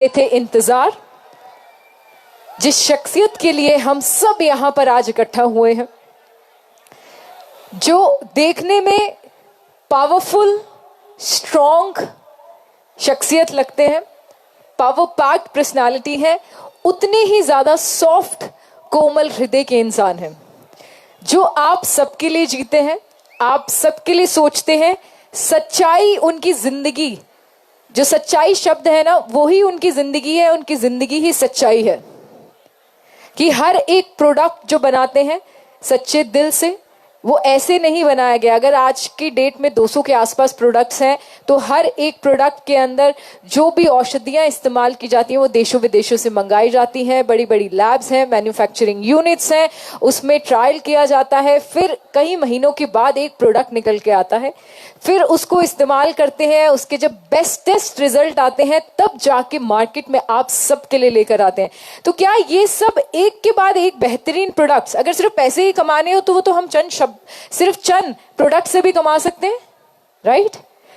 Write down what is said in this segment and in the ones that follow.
थे इंतजार, जिस शख्सियत के लिए हम सब यहां पर आज इकट्ठा हुए हैं, जो देखने में पावरफुल स्ट्रॉन्ग शख्सियत लगते हैं, पावर पैक्ड पर्सनालिटी है, उतने ही ज्यादा सॉफ्ट कोमल हृदय के इंसान हैं, जो आप सबके लिए जीते हैं, आप सबके लिए सोचते हैं। सच्चाई उनकी जिंदगी, जो सच्चाई शब्द है ना, वो ही उनकी जिंदगी है, उनकी जिंदगी ही सच्चाई है। कि हर एक प्रोडक्ट जो बनाते हैं सच्चे दिल से, वो ऐसे नहीं बनाया गया। अगर आज की डेट में 200 के आसपास प्रोडक्ट्स हैं, तो हर एक प्रोडक्ट के अंदर जो भी औषधियां इस्तेमाल की जाती हैं वो देशों विदेशों से मंगाई जाती हैं। बड़ी बड़ी लैब्स हैं, मैन्युफैक्चरिंग यूनिट्स हैं, उसमें ट्रायल किया जाता है, फिर कई महीनों के बाद एक प्रोडक्ट निकल के आता है, फिर उसको इस्तेमाल करते हैं, उसके जब बेस्टेस्ट रिजल्ट आते हैं तब जाके मार्केट में आप सबके लिए लेकर आते हैं। तो क्या ये सब एक के बाद एक बेहतरीन प्रोडक्ट्स, अगर सिर्फ पैसे ही कमाने हो तो वो तो हम सिर्फ चंद प्रोडक्ट से भी कमा सकते हैं, राइट?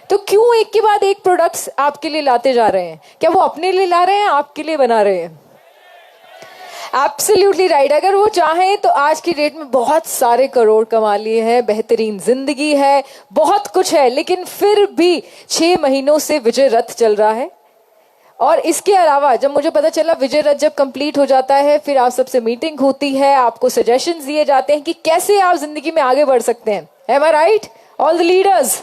तो क्यों एक के बाद एक प्रोडक्ट्स आपके लिए लाते जा रहे हैं? क्या वो अपने लिए ला रहे हैं, आपके लिए बना रहे हैं? Absolutely right. अगर वो चाहें तो आज की डेट में बहुत सारे करोड़ कमा लिए हैं, बेहतरीन जिंदगी है, बहुत कुछ है, लेकिन फिर भी 6 महीनों से विजय रथ चल रहा है। और इसके अलावा जब मुझे पता चला विजय रथ जब कंप्लीट हो जाता है, फिर आप सबसे मीटिंग होती है, आपको सजेशंस दिए जाते हैं कि कैसे आप जिंदगी में आगे बढ़ सकते हैं। Am I right? All the leaders,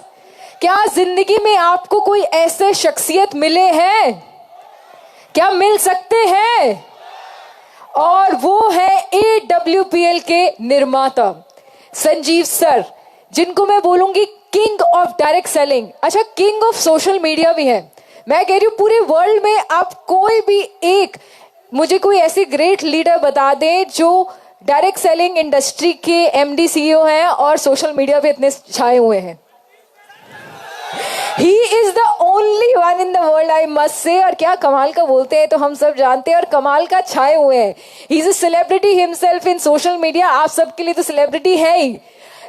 क्या जिंदगी में आपको कोई ऐसे शख्सियत मिले हैं? क्या मिल सकते हैं? और वो है AWPL के निर्माता संजीव सर, जिनको मैं बोलूंगी किंग ऑफ डायरेक्ट सेलिंग। अच्छा, किंग ऑफ सोशल मीडिया भी है। मैं कह रही हूं पूरे वर्ल्ड में आप कोई भी एक मुझे कोई ऐसी ग्रेट लीडर बता दें जो डायरेक्ट सेलिंग इंडस्ट्री के MD CEO हैं और सोशल मीडिया पे इतने छाए हुए हैं। He is the only one in the world, I must say। और क्या कमाल का बोलते हैं तो हम सब जानते हैं, और कमाल का छाए हुए हैं। He is a celebrity himself in social media। आप सबके लिए तो सेलिब्रिटी है ही।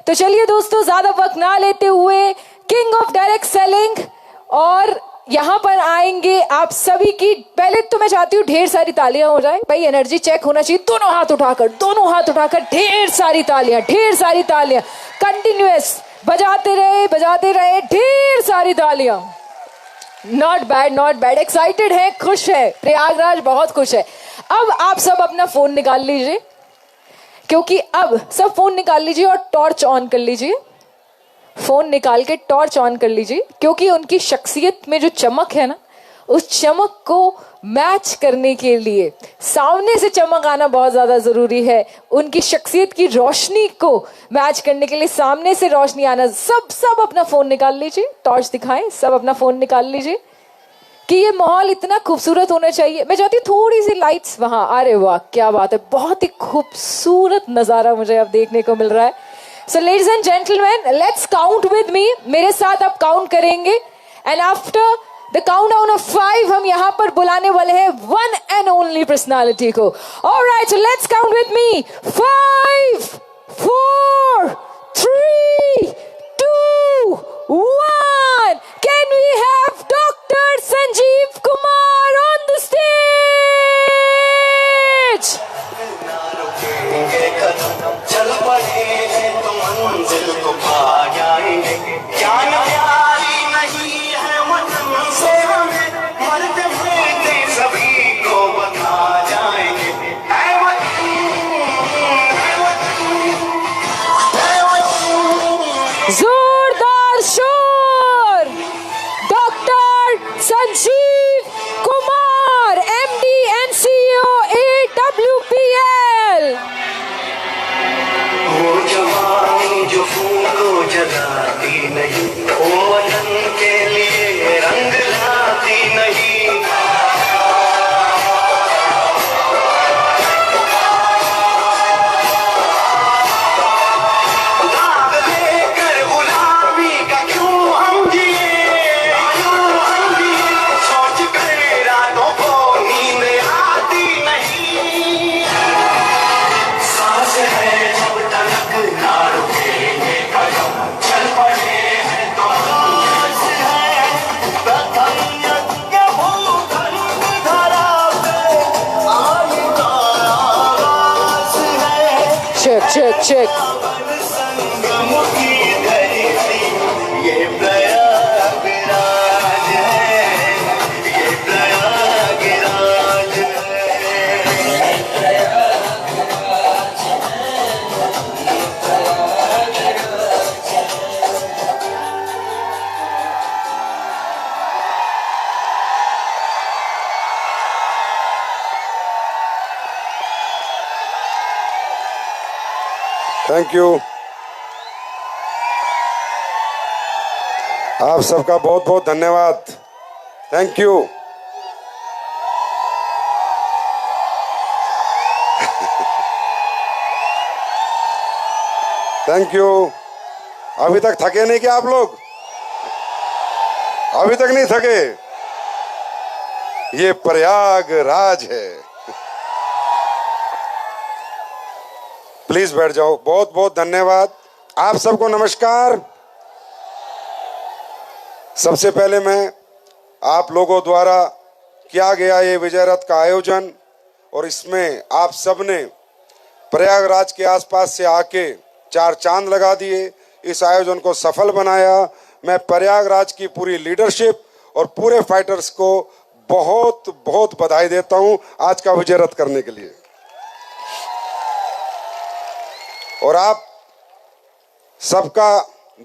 तो चलिए दोस्तों, ज्यादा वक्त ना लेते हुए किंग ऑफ डायरेक्ट सेलिंग और यहाँ पर आएंगे आप सभी की। पहले तो मैं चाहती हूँ ढेर सारी तालियां हो जाए भाई, एनर्जी चेक होना चाहिए। दोनों हाथ उठाकर ढेर सारी तालियां कंटिन्यूअस बजाते रहे, ढेर सारी तालियां। Not bad. एक्साइटेड है, खुश है, प्रयागराज बहुत खुश है। अब आप सब अपना फोन निकाल लीजिए, क्योंकि अब सब फोन निकाल लीजिए और टॉर्च ऑन कर लीजिए। फोन निकाल के टॉर्च ऑन कर लीजिए, क्योंकि उनकी शख्सियत में जो चमक है ना, उस चमक को मैच करने के लिए सामने से चमक आना बहुत ज्यादा जरूरी है। उनकी शख्सियत की रोशनी को मैच करने के लिए सामने से रोशनी आना। सब अपना फोन निकाल लीजिए, टॉर्च दिखाएं, सब अपना फोन निकाल लीजिए कि ये माहौल इतना खूबसूरत होना चाहिए। मैं चाहती हूँ थोड़ी सी लाइट्स वहां। अरे वाह, क्या बात है, बहुत ही खूबसूरत नजारा मुझे अब देखने को मिल रहा है। So ladies and gentlemen, let's count with me। मेरे साथ आप काउंट करेंगे, and after the countdown of 5 हम यहाँ पर बुलाने वाले हैं one and only personality को। Alright, so let's count with me। 5, 4, 3, 2, 1। Can we have Dr. Sanjeev Kumar on the stage? चल पड़े तो मंजिल को पा जाएंगे। ज्ञान प्यारी नहीं है वतन से हमें, मरते हुए सभी को बता जाएंगे। जोरदार शोर doctor Sanjeev Kumar. Check check. Thank you. आप सबका बहुत बहुत धन्यवाद। Thank you. Thank you. अभी तक थके नहीं क्या आप लोग? अभी तक नहीं थके? ये प्रयागराज है। प्लीज बैठ जाओ। बहुत बहुत धन्यवाद। आप सबको नमस्कार। सबसे पहले मैं आप लोगों द्वारा किया गया ये विजय रथ का आयोजन और इसमें आप सबने प्रयागराज के आसपास से आके चार चांद लगा दिए, इस आयोजन को सफल बनाया। मैं प्रयागराज की पूरी लीडरशिप और पूरे फाइटर्स को बहुत बहुत बधाई देता हूं आज का विजय रथ करने के लिए। और आप सबका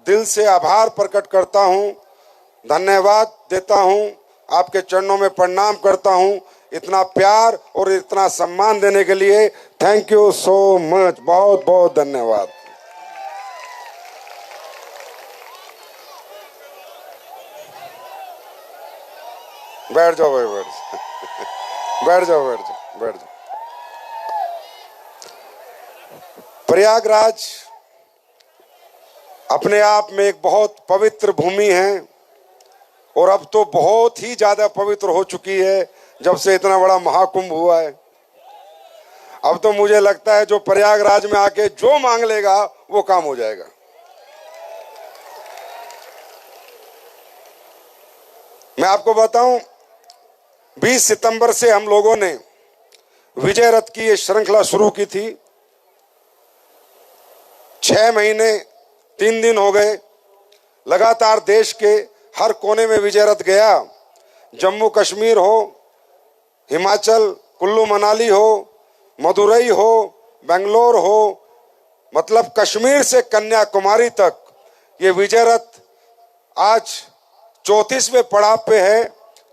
दिल से आभार प्रकट करता हूं, धन्यवाद देता हूं, आपके चरणों में प्रणाम करता हूं इतना प्यार और इतना सम्मान देने के लिए। Thank you so much. बहुत बहुत धन्यवाद। बैठ जाओ भाई, बैठ जाओ। बैठ जाओ, बैठ जाओ, बैठ जाओ। प्रयागराज अपने आप में एक बहुत पवित्र भूमि है और अब तो बहुत ही ज्यादा पवित्र हो चुकी है जब से इतना बड़ा महाकुंभ हुआ है। अब तो मुझे लगता है जो प्रयागराज में आके जो मांग लेगा वो काम हो जाएगा। मैं आपको बताऊं, 20 सितंबर से हम लोगों ने विजय रथ की ये श्रृंखला शुरू की थी। 6 महीने 3 दिन हो गए, लगातार देश के हर कोने में विजय रथ गया। जम्मू कश्मीर हो, हिमाचल, कुल्लू मनाली हो, मदुरई हो, बेंगलोर हो, मतलब कश्मीर से कन्याकुमारी तक ये विजय रथ आज 34वें पड़ाव पे है।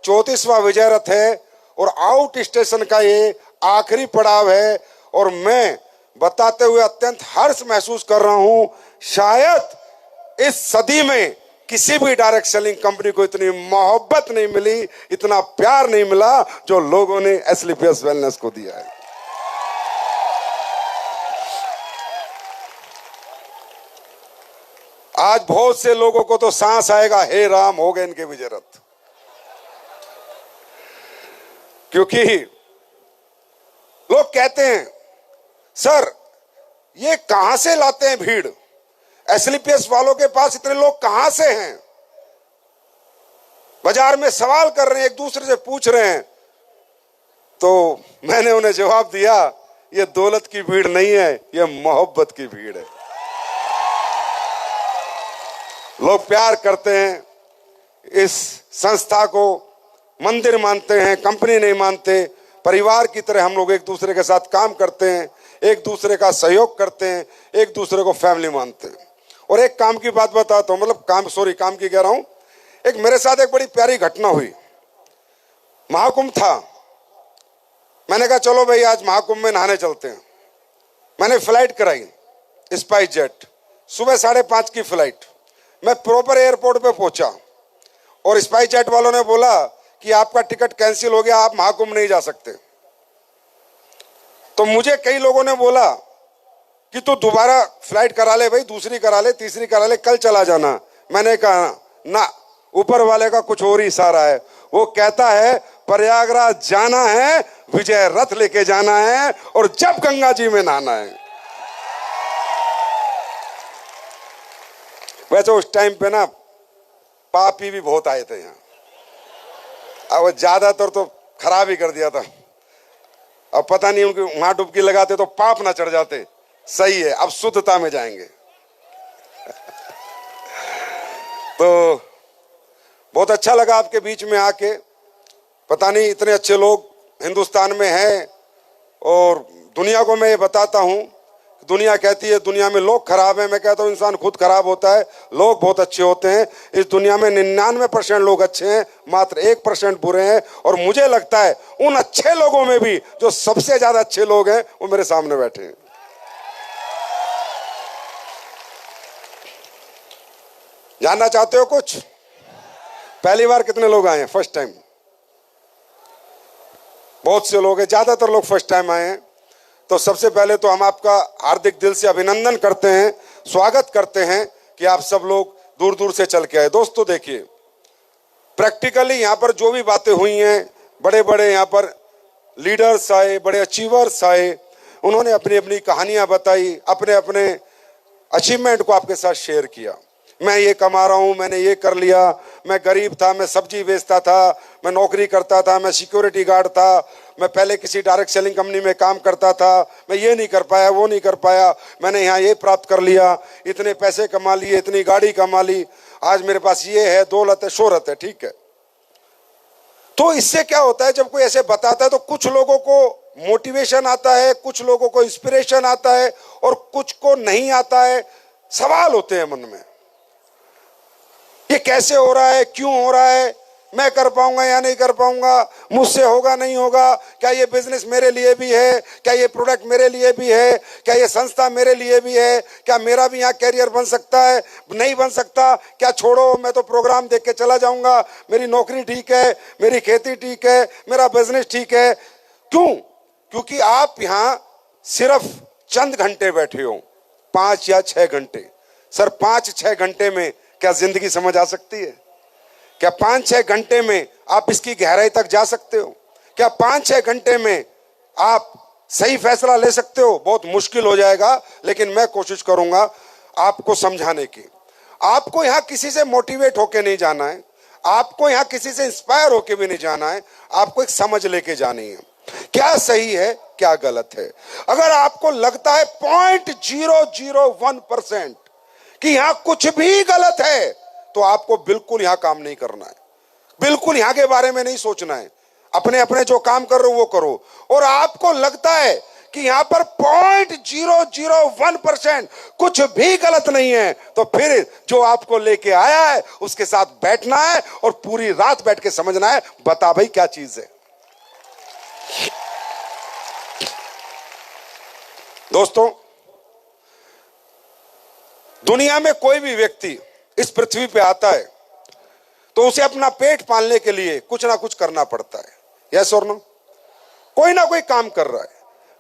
34वां विजय रथ है और आउट स्टेशन का ये आखिरी पड़ाव है। और मैं बताते हुए अत्यंत हर्ष महसूस कर रहा हूं, शायद इस सदी में किसी भी डायरेक्ट सेलिंग कंपनी को इतनी मोहब्बत नहीं मिली, इतना प्यार नहीं मिला जो लोगों ने एसलीपीएस वेलनेस को दिया है। आज बहुत से लोगों को तो सांस आएगा, हे राम हो गए इनके विजय रथ। क्योंकि लोग कहते हैं सर ये कहां से लाते हैं भीड़, एसलीपीएस वालों के पास इतने लोग कहां से हैं? बाजार में सवाल कर रहे हैं, एक दूसरे से पूछ रहे हैं। तो मैंने उन्हें जवाब दिया, ये दौलत की भीड़ नहीं है, ये मोहब्बत की भीड़ है। लोग प्यार करते हैं, इस संस्था को मंदिर मानते हैं, कंपनी नहीं मानते। परिवार की तरह हम लोग एक दूसरे के साथ काम करते हैं, एक दूसरे का सहयोग करते हैं, एक दूसरे को फैमिली मानते हैं। और एक काम की बात बताता हूं, मतलब काम की कह रहा हूं। एक मेरे साथ एक बड़ी प्यारी घटना हुई। महाकुंभ था, मैंने कहा चलो भाई आज महाकुंभ में नहाने चलते हैं। मैंने फ्लाइट कराई, स्पाइस जेट, सुबह 5:30 की फ्लाइट। मैं प्रॉपर एयरपोर्ट पे पहुंचा और स्पाइस जेट वालों ने बोला कि आपका टिकट कैंसिल हो गया, आप महाकुंभ नहीं जा सकते। तो मुझे कई लोगों ने बोला कि तू दोबारा फ्लाइट करा ले भाई, दूसरी करा ले, तीसरी करा ले, कल चला जाना। मैंने कहा ना, ऊपर वाले का कुछ और ही इशारा है। वो कहता है प्रयागराज जाना है, विजय रथ लेके जाना है और जब गंगा जी में नहाना है। वैसे उस टाइम पे ना पापी भी बहुत आए थे यहाँ, अब ज्यादातर तो खराब ही कर दिया था। अब पता नहीं उनकी वहां डुबकी लगाते तो पाप ना चढ़ जाते, सही है, अब शुद्धता में जाएंगे। तो बहुत अच्छा लगा आपके बीच में आके। पता नहीं इतने अच्छे लोग हिंदुस्तान में हैं। और दुनिया को मैं ये बताता हूं, दुनिया कहती है दुनिया में लोग खराब हैं, मैं कहता हूं इंसान खुद खराब होता है, लोग बहुत अच्छे होते हैं। इस दुनिया में 99% लोग अच्छे हैं, मात्र 1% बुरे हैं। और मुझे लगता है उन अच्छे लोगों में भी जो सबसे ज्यादा अच्छे लोग हैं वो मेरे सामने बैठे हैं। जानना चाहते हो कुछ? पहली बार कितने लोग आए हैं? First time? बहुत से लोग हैं, ज्यादातर लोग फर्स्ट टाइम आए हैं। तो सबसे पहले तो हम आपका हार्दिक दिल से अभिनंदन करते हैं, स्वागत करते हैं कि आप सब लोग दूर दूर से चल के आए। दोस्तों देखिए, प्रैक्टिकली यहाँ पर जो भी बातें हुई हैं, बड़े बड़े यहाँ पर लीडर्स आए, बड़े अचीवर्स आए, उन्होंने अपनी अपनी कहानियां बताई, अपने अपने अचीवमेंट को आपके साथ शेयर किया। मैं ये कमा रहा हूं, मैंने ये कर लिया, मैं गरीब था, मैं सब्जी बेचता था, मैं नौकरी करता था, मैं सिक्योरिटी गार्ड था, मैं पहले किसी डायरेक्ट सेलिंग कंपनी में काम करता था, मैं ये नहीं कर पाया, वो नहीं कर पाया, मैंने यहाँ ये प्राप्त कर लिया, इतने पैसे कमा लिए, इतनी गाड़ी कमा ली, आज मेरे पास ये है, दौलत है, शोहरत है। ठीक है, तो इससे क्या होता है, जब कोई ऐसे बताता है तो कुछ लोगों को मोटिवेशन आता है, कुछ लोगों को इंस्पिरेशन आता है और कुछ को नहीं आता है। सवाल होते हैं मन में, ये कैसे हो रहा है, क्यों हो रहा है, मैं कर पाऊंगा या नहीं कर पाऊंगा, मुझसे होगा नहीं होगा, क्या ये बिजनेस मेरे लिए भी है, क्या ये प्रोडक्ट मेरे लिए भी है, क्या ये संस्था मेरे लिए भी है, क्या मेरा भी यहाँ कैरियर बन सकता है, नहीं बन सकता, क्या छोड़ो मैं तो प्रोग्राम देख के चला जाऊंगा, मेरी नौकरी ठीक है, मेरी खेती ठीक है, मेरा बिजनेस ठीक है। क्यों? क्योंकि आप यहाँ सिर्फ चंद घंटे बैठे हो, 5 या 6 घंटे। सर 5-6 घंटे में क्या जिंदगी समझ आ सकती है? क्या 5-6 घंटे में आप इसकी गहराई तक जा सकते हो? क्या 5-6 घंटे में आप सही फैसला ले सकते हो? बहुत मुश्किल हो जाएगा, लेकिन मैं कोशिश करूंगा आपको समझाने की। आपको यहां किसी से मोटिवेट होके नहीं जाना है, आपको यहां किसी से इंस्पायर होके भी नहीं जाना है, आपको एक समझ लेके जानी है, क्या सही है क्या गलत है। अगर आपको लगता है 0.001% कि यहां कुछ भी गलत है, तो आपको बिल्कुल यहां काम नहीं करना है, बिल्कुल यहां के बारे में नहीं सोचना है। अपने अपने जो काम कर रहे हो वो करो। और आपको लगता है कि यहां पर 0.001% कुछ भी गलत नहीं है, तो फिर जो आपको लेके आया है उसके साथ बैठना है और पूरी रात बैठ के समझना है, बता भाई क्या चीज है। दोस्तों, दुनिया में कोई भी व्यक्ति इस पृथ्वी पे आता है तो उसे अपना पेट पालने के लिए कुछ ना कुछ करना पड़ता है। यस और नो? कोई ना कोई काम कर रहा है,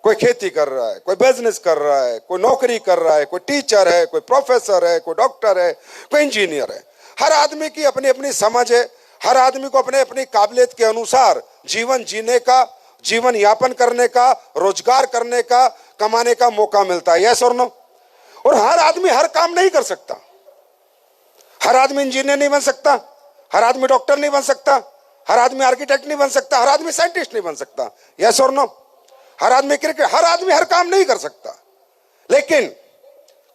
कोई खेती कर रहा है, कोई बिजनेस कर रहा है, कोई नौकरी कर रहा है, कोई टीचर है, कोई प्रोफेसर है, कोई डॉक्टर है, कोई इंजीनियर है। हर आदमी की अपनी अपनी समझ है, हर आदमी को अपने अपनी काबिलियत के अनुसार जीवन जीने का, जीवन यापन करने का, रोजगार करने का, कमाने का मौका मिलता है। यस और नो? और हर आदमी हर काम नहीं कर सकता। हर आदमी इंजीनियर नहीं बन सकता, हर आदमी डॉक्टर नहीं बन सकता, हर आदमी आर्किटेक्ट नहीं बन सकता, हर आदमी साइंटिस्ट नहीं बन सकता। यस और नो? हर आदमी क्रिकेट, हर आदमी हर काम नहीं कर सकता। लेकिन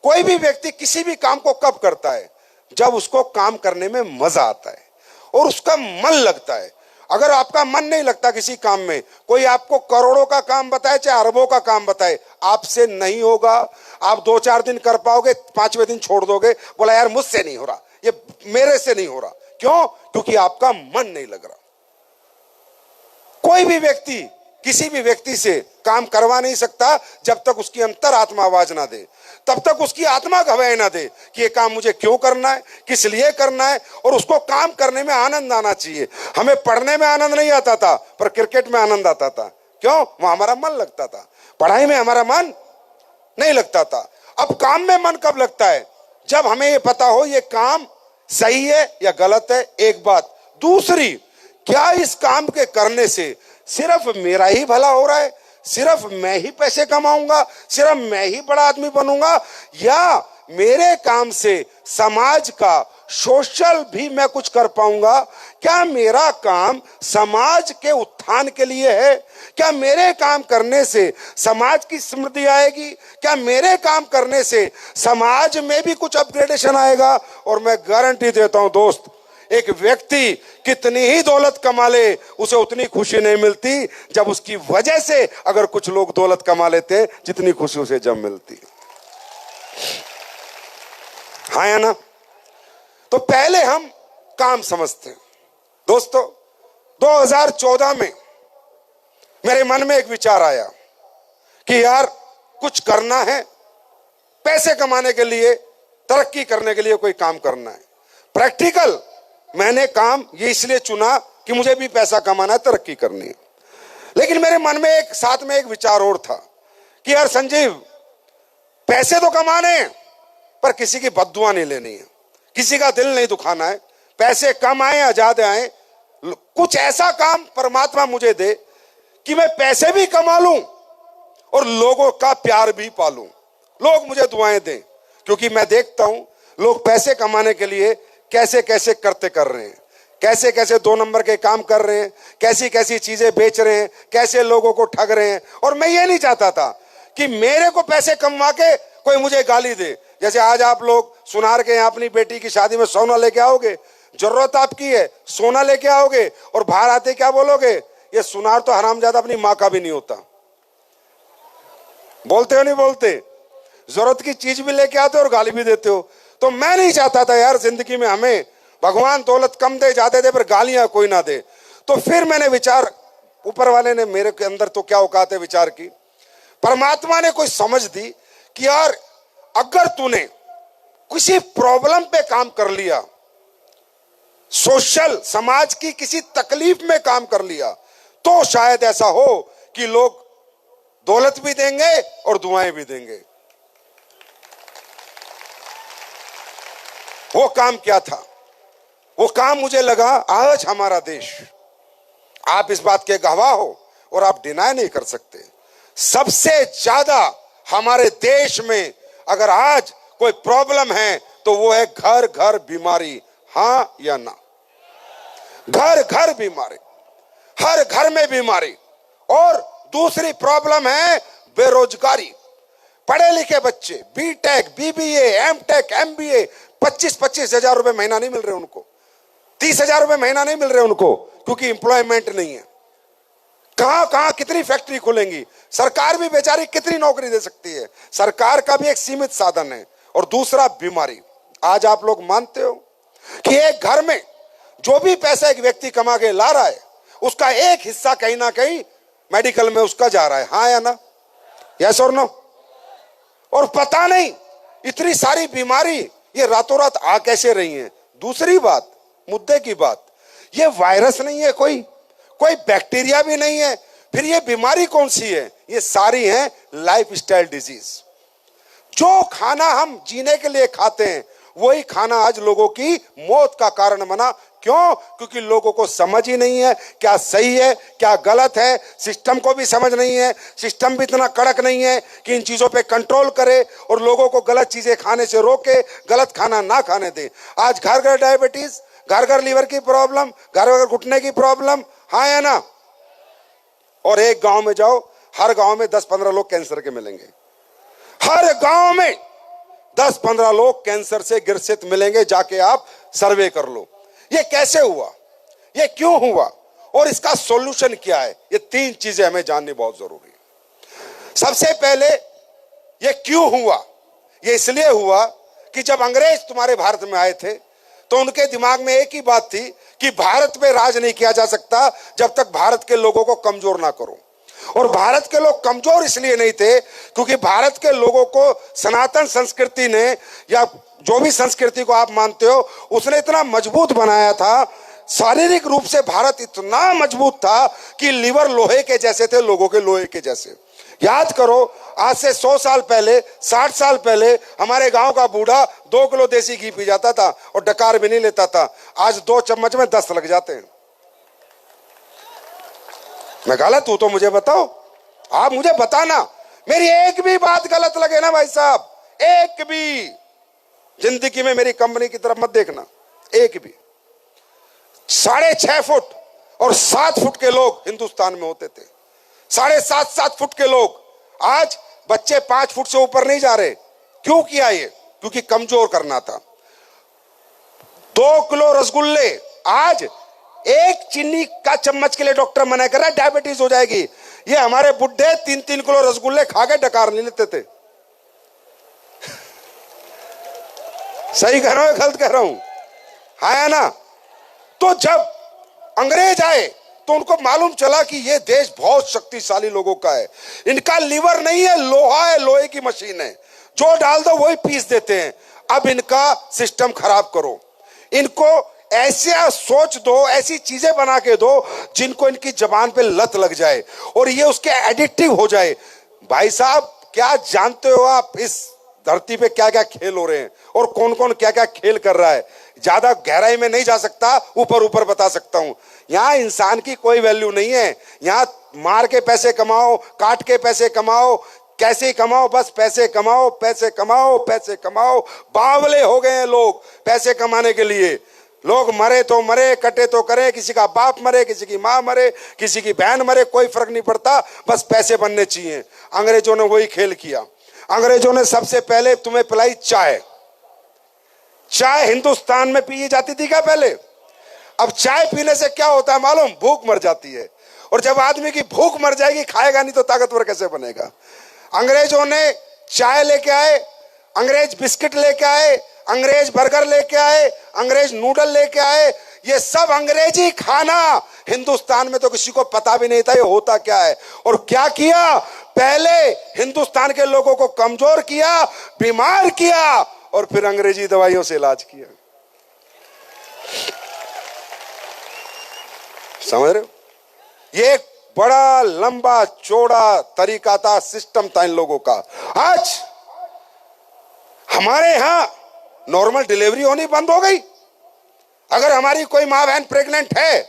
कोई भी व्यक्ति किसी भी काम को कब करता है? जब उसको काम करने में मजा आता है और उसका मन लगता है। अगर आपका मन नहीं लगता किसी काम में, कोई आपको करोड़ों का काम बताए चाहे अरबों का काम बताए, आपसे नहीं होगा। आप 2-4 दिन कर पाओगे, 5वें दिन छोड़ दोगे, बोला यार मुझसे नहीं हो रहा, ये मेरे से नहीं हो रहा। क्यों? क्योंकि आपका मन नहीं लग रहा। कोई भी व्यक्ति किसी भी व्यक्ति से काम करवा नहीं सकता जब तक उसकी अंतर आत्मा आवाज ना दे, तब तक उसकी आत्मा गवाही ना दे कि ये काम मुझे क्यों करना है, किस लिए करना है। और उसको काम करने में आनंद आना चाहिए। हमें पढ़ने में आनंद नहीं आता था, पर क्रिकेट में आनंद आता था। क्यों? वहां हमारा मन लगता था। पढ़ाई में हमारा मन नहीं लगता था। अब काम में मन कब लगता है? जब हमें ये पता हो ये काम सही है या गलत है, एक बात। दूसरी, क्या इस काम के करने से सिर्फ मेरा ही भला हो रहा है, सिर्फ मैं ही पैसे कमाऊंगा, सिर्फ मैं ही बड़ा आदमी बनूंगा, या मेरे काम से समाज का सोशल भी मैं कुछ कर पाऊंगा? क्या मेरा काम समाज के उत्थान के लिए है? क्या मेरे काम करने से समाज की समृद्धि आएगी? क्या मेरे काम करने से समाज में भी कुछ अपग्रेडेशन आएगा? और मैं गारंटी देता हूं दोस्त, एक व्यक्ति कितनी ही दौलत कमा ले, उसे उतनी खुशी नहीं मिलती जब उसकी वजह से अगर कुछ लोग दौलत कमा लेते जितनी खुशी उसे जब मिलती। हाँ या ना? तो पहले हम काम समझते हैं। दोस्तों, 2014 में मेरे मन में एक विचार आया कि यार कुछ करना है, पैसे कमाने के लिए, तरक्की करने के लिए कोई काम करना है। प्रैक्टिकल मैंने काम ये इसलिए चुना कि मुझे भी पैसा कमाना है, तरक्की करनी है। लेकिन मेरे मन में एक साथ में एक विचार और था कि यार संजीव, पैसे तो कमाने हैं पर किसी की बद्दुआ नहीं लेनी है, किसी का दिल नहीं दुखाना है। पैसे कम आए या ज्यादा आए, कुछ ऐसा काम परमात्मा मुझे दे कि मैं पैसे भी कमा लूं और लोगों का प्यार भी पालूं, लोग मुझे दुआएं दें। क्योंकि मैं देखता हूं लोग पैसे कमाने के लिए कैसे कैसे करते कर रहे हैं, कैसे कैसे 2 नंबर के काम कर रहे हैं, कैसी कैसी चीजें बेच रहे हैं, कैसे लोगों को ठग रहे हैं। और मैं ये नहीं चाहता था कि मेरे को पैसे कमा के कोई मुझे गाली दे। जैसे आज आप लोग सुनार के यहाँ अपनी बेटी की शादी में सोना लेके आओगे, जरूरत आपकी है, सोना लेके आओगे और बाहर आते क्या बोलोगे? ये सुनार तो हरामजादा अपनी माँ का भी नहीं होता। बोलते हो नहीं बोलते? जरूरत की चीज भी लेके आते हो और गाली भी देते हो। तो मैं नहीं चाहता था यार जिंदगी में हमें भगवान दौलत कम दे, ज्यादा दे, पर गालियां कोई ना दे। तो फिर मैंने विचार, ऊपर वाले ने मेरे के अंदर तो क्या औकात है विचार की, परमात्मा ने कोई समझ दी कि यार अगर तूने किसी प्रॉब्लम पे काम कर लिया, सोशल समाज की किसी तकलीफ में काम कर लिया, तो शायद ऐसा हो कि लोग दौलत भी देंगे और दुआएं भी देंगे। वो काम क्या था? वो काम मुझे लगा आज हमारा देश, आप इस बात के गवाह हो और आप डिनाय नहीं कर सकते, सबसे ज्यादा हमारे देश में अगर आज कोई प्रॉब्लम है तो वो है घर घर बीमारी। हाँ या ना? घर घर बीमारी, हर घर में बीमारी। और दूसरी प्रॉब्लम है बेरोजगारी। पढ़े लिखे बच्चे, बीटेक, बीबीए, एमटेक, एमबीए, 25-25 हजार रुपए महीना नहीं मिल रहे उनको, 30 हजार रुपए महीना नहीं मिल रहे उनको, क्योंकि एम्प्लॉयमेंट नहीं है। कहां कहां कितनी फैक्ट्री खुलेंगी? सरकार भी बेचारी कितनी नौकरी दे सकती है? सरकार का भी एक सीमित साधन है। और दूसरा बीमारी। आज आप लोग मानते हो कि एक घर में जो भी पैसा एक व्यक्ति कमा के ला रहा है, उसका एक हिस्सा कहीं ना कहीं मेडिकल में उसका जा रहा है। हाँ या ना? यस और नो? और पता नहीं इतनी सारी बीमारी ये रातों रात आ कैसे रही है। दूसरी बात, मुद्दे की बात, ये वायरस नहीं है, कोई बैक्टीरिया भी नहीं है, फिर ये बीमारी कौन सी है? ये सारी हैं लाइफस्टाइल डिजीज। जो खाना हम जीने के लिए खाते हैं वही खाना आज लोगों की मौत का कारण बना। क्यों? क्योंकि लोगों को समझ ही नहीं है क्या सही है क्या गलत है, सिस्टम को भी समझ नहीं है, सिस्टम भी इतना कड़क नहीं है कि इन चीजों पे कंट्रोल करे और लोगों को गलत चीजें खाने से रोके, गलत खाना ना खाने दे। आज घर घर डायबिटीज, घर घर लीवर की प्रॉब्लम, घर घर घुटने की प्रॉब्लम। हाँ या ना? और एक गांव में जाओ, हर गांव में 10-15 लोग कैंसर के मिलेंगे। हर गांव में 10-15 लोग कैंसर से ग्रसित मिलेंगे। जाके आप सर्वे कर लो। ये कैसे हुआ? ये क्यों हुआ? और इसका सॉल्यूशन क्या है? ये 3 चीजें हमें जाननी बहुत जरूरी है। सबसे पहले, ये क्यों हुआ? ये इसलिए हुआ कि जब अंग्रेज तुम्हारे भारत में आए थे तो उनके दिमाग में एक ही बात थी कि भारत पे राज नहीं किया जा सकता जब तक भारत के लोगों को कमजोर ना करो। और भारत के लोग कमजोर इसलिए नहीं थे क्योंकि भारत के लोगों को सनातन संस्कृति ने, या जो भी संस्कृति को आप मानते हो, उसने इतना मजबूत बनाया था। शारीरिक रूप से भारत इतना मजबूत था कि लीवर लोहे के जैसे थे, लोगों के लोहे के जैसे। याद करो, आज से 100 साल पहले, 60 साल पहले हमारे गांव का बूढ़ा 2 किलो देसी घी पी जाता था और डकार भी नहीं लेता था। आज 2 चम्मच में 10 लग जाते हैं। मैं गलत हूं तो मुझे बताओ, आप मुझे बताना। मेरी एक भी बात गलत लगे ना भाई साहब, एक भी, जिंदगी में मेरी कंपनी की तरफ मत देखना। एक भी। 6.5 फुट और 7 फुट के लोग हिंदुस्तान में होते थे, 7.5 फुट के लोग। आज बच्चे 5 फुट से ऊपर नहीं जा रहे। क्यों किया ये? क्योंकि कमजोर करना था। 2 किलो रसगुल्ले, आज 1 चीनी का चम्मच के लिए डॉक्टर मना कर रहा है, डायबिटीज हो जाएगी। ये हमारे बुढ़े 3-3 किलो रसगुल्ले खा के डकार नहीं लेते थे। सही कह रहा हूं, गलत कह रहा हूं? है ना? तो जब अंग्रेज आए तो उनको मालूम चला कि ये देश बहुत शक्तिशाली लोगों का है। इनका लीवर नहीं है, लोहा है, लोहे की मशीन है, जो डाल दो वही पीस देते हैं। अब इनका सिस्टम खराब करो, इनको ऐसा सोच दो, ऐसी चीजें बना के दो जिनको इनकी जबान पे लत लग जाए और ये उसके एडिक्टिव हो जाए। भाई साहब, क्या जानते हो आप इस धरती पे क्या क्या खेल हो रहे हैं और कौन कौन क्या क्या खेल कर रहा है? ज्यादा गहराई में नहीं जा सकता, ऊपर ऊपर बता सकता हूं। यहां इंसान की कोई वैल्यू नहीं है। यहां मार के पैसे कमाओ, काट के पैसे कमाओ, कैसे कमाओ, बस पैसे कमाओ, पैसे कमाओ, पैसे कमाओ। बावले हो गए हैं लोग पैसे कमाने के लिए। लोग मरे तो मरे, कटे तो करे, किसी का बाप मरे, किसी की माँ मरे, किसी की बहन मरे, कोई फर्क नहीं पड़ता, बस पैसे बनने चाहिए। अंग्रेजों ने वही खेल किया। अंग्रेजों ने सबसे पहले तुम्हें पिलाई चाय। चाय हिंदुस्तान में पी जाती थी क्या पहले? अब चाय पीने से क्या होता है मालूम? भूख मर जाती है। और जब आदमी की भूख मर जाएगी, खाएगा नहीं तो ताकतवर कैसे बनेगा? अंग्रेजों ने चाय लेके आए, अंग्रेज बिस्किट लेके आए, अंग्रेज बर्गर लेके आए, अंग्रेज नूडल लेके आए। ये सब अंग्रेजी खाना हिंदुस्तान में तो किसी को पता भी नहीं था ये होता क्या है। और क्या किया? पहले हिंदुस्तान के लोगों को कमजोर किया, बीमार किया और फिर अंग्रेजी दवाइयों से इलाज किया। समझ रहे हो? ये एक बड़ा लंबा चौड़ा तरीका था, सिस्टम था इन लोगों का। आज हमारे यहां नॉर्मल डिलीवरी होनी बंद हो गई। अगर हमारी कोई मां बहन प्रेग्नेंट है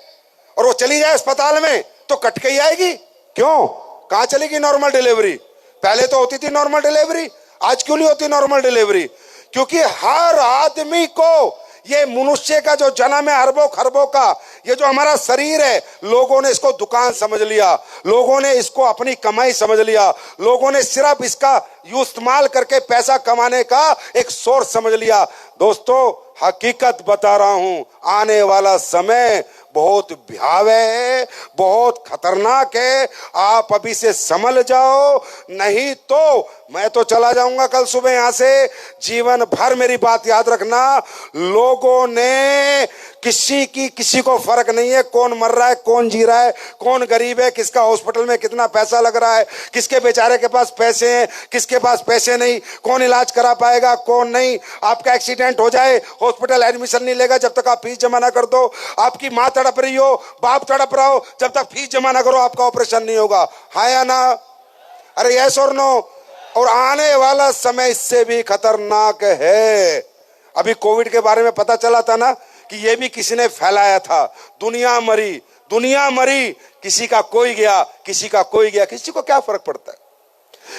और वो चली जाए अस्पताल में तो कट के ही आएगी। क्यों? कहां चलेगी नॉर्मल डिलीवरी? पहले तो होती थी नॉर्मल डिलीवरी, आज क्यों नहीं होती नॉर्मल डिलीवरी? क्योंकि हर आदमी को, ये मनुष्य का जो जन्म है अरबों खरबों का, ये जो हमारा शरीर है, लोगों ने इसको दुकान समझ लिया, लोगों ने इसको अपनी कमाई समझ लिया, लोगों ने सिर्फ इसका इस्तेमाल करके पैसा कमाने का एक सोर्स समझ लिया। दोस्तों, हकीकत बता रहा हूं, आने वाला समय बहुत भयावह है, बहुत खतरनाक है। आप अभी से समझ जाओ, नहीं तो मैं तो चला जाऊंगा कल सुबह यहां से। जीवन भर मेरी बात याद रखना, लोगों ने किसी को फर्क नहीं है कौन मर रहा है, कौन जी रहा है, कौन गरीब है, किसका हॉस्पिटल में कितना पैसा लग रहा है, किसके बेचारे के पास पैसे हैं, किसके पास पैसे नहीं, कौन इलाज करा पाएगा, कौन नहीं। आपका एक्सीडेंट हो जाए, हॉस्पिटल एडमिशन नहीं लेगा जब तक आप फीस जमा ना कर दो। आपकी माँ तड़प रही हो, बाप तड़प रहा हो, जब तक फीस जमा ना करो आपका ऑपरेशन नहीं होगा। है या ना? अरे यस और नो? और आने वाला समय इससे भी खतरनाक है। अभी कोविड के बारे में पता चला था ना कि ये भी किसी ने फैलाया था। दुनिया मरी, किसी का कोई गया, किसी का कोई गया। किसी को क्या फर्क पड़ता है?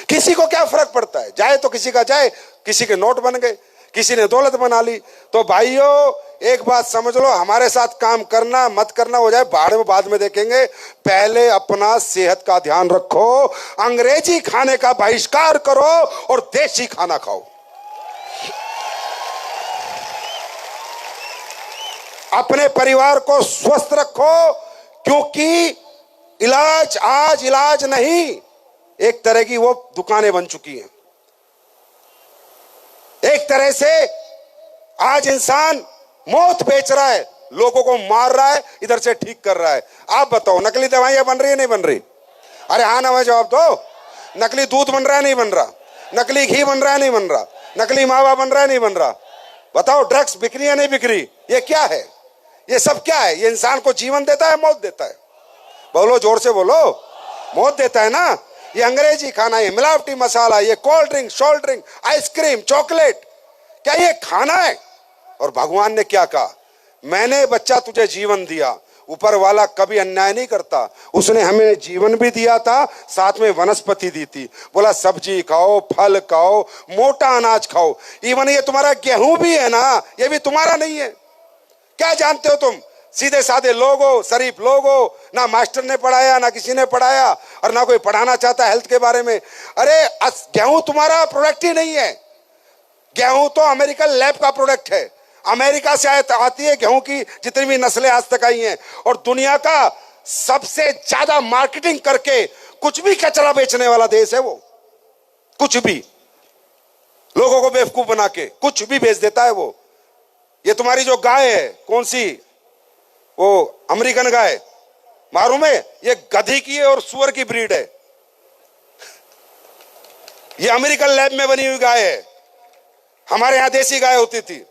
किसी को क्या फर्क पड़ता है? जाए तो किसी का जाए, किसी के नोट बन गए, किसी ने दौलत बना ली। तो भाइयों, एक बात समझ लो, हमारे साथ काम करना मत करना हो जाए बाहर में, बाद में देखेंगे। पहले अपना सेहत का ध्यान रखो, अंग्रेजी खाने का बहिष्कार करो और देसी खाना खाओ। अपने परिवार को स्वस्थ रखो, क्योंकि इलाज आज इलाज नहीं, एक तरह की वो दुकानें बन चुकी हैं। एक तरह से आज इंसान मौत बेच रहा है, लोगों को मार रहा है, इधर से ठीक कर रहा है। आप बताओ, नकली दवाइयां बन रही है नहीं बन रही? अरे हाँ ना, मैं जवाब दो। नकली दूध बन रहा है नहीं बन रहा? नकली घी बन रहा है नहीं बन रहा? नकली मावा बन रहा है नहीं बन रहा? बताओ, ड्रग्स बिक रही है नहीं बिक रही? ये क्या है? ये सब क्या है? ये इंसान को जीवन देता है, मौत देता है? बोलो, जोर से बोलो। मौत देता है ना। ये अंग्रेजी खाना, ये मिलावटी मसाला, ये cold drink, sold drink, ice cream, chocolate, क्या ये खाना है? और भगवान ने क्या कहा? मैंने बच्चा तुझे जीवन दिया। ऊपर वाला कभी अन्याय नहीं करता, उसने हमें जीवन भी दिया था, साथ में वनस्पति दी थी। बोला सब्जी खाओ, फल खाओ, मोटा अनाज खाओ। इवन ये तुम्हारा गेहूं भी है ना, ये भी तुम्हारा नहीं है। क्या जानते हो तुम? सीधे साधे लोग हो, शरीफ लोग हो, ना मास्टर ने पढ़ाया, ना किसी ने पढ़ाया, और ना कोई पढ़ाना चाहता हेल्थ के बारे में। अरे गेहूं तुम्हारा प्रोडक्ट ही नहीं है। गेहूं तो अमेरिकन लैब का प्रोडक्ट है। अमेरिका से आती है गेहूं की जितनी भी नस्लें आज तक आई हैं, और दुनिया का सबसे ज्यादा मार्केटिंग करके कुछ भी कचरा बेचने वाला देश है वो। कुछ भी, लोगों को बेवकूफ बना के कुछ भी बेच देता है वो। ये तुम्हारी जो गाय है, कौन सी, वो अमेरिकन गाय, मालूम है? ये गधी की है और सुअर की ब्रीड है। ये अमेरिकन लैब में बनी हुई गाय है। हमारे यहां देसी गाय होती थी।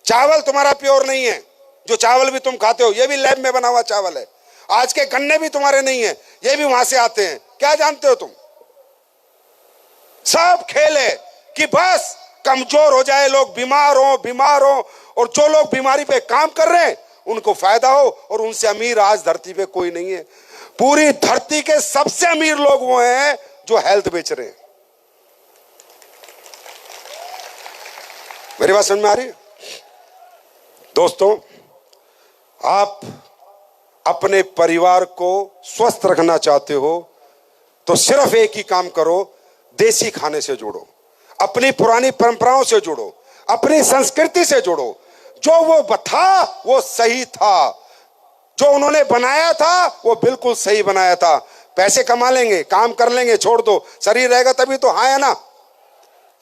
चावल तुम्हारा प्योर नहीं है। जो चावल भी तुम खाते हो ये भी लैब में बना हुआ चावल है। आज के गन्ने भी तुम्हारे नहीं है, ये भी वहां से आते हैं। क्या जानते हो तुम? सब खेल है कि बस कमजोर हो जाए लोग, बीमार हो, और जो लोग बीमारी पे काम कर रहे हैं उनको फायदा हो, और उनसे अमीर आज धरती पे कोई नहीं है। पूरी धरती के सबसे अमीर लोग वो हैं जो हेल्थ बेच रहे हैं। मेरी बात समझ में आ रही है? दोस्तों, आप अपने परिवार को स्वस्थ रखना चाहते हो तो सिर्फ एक ही काम करो, देसी खाने से जुड़ो, अपनी पुरानी परंपराओं से जुड़ो, अपनी संस्कृति से जुड़ो। जो वो था वो सही था, जो उन्होंने बनाया था वो बिल्कुल सही बनाया था। पैसे कमा लेंगे, काम कर लेंगे, छोड़ दो, शरीर रहेगा तभी तो, हाँ या ना,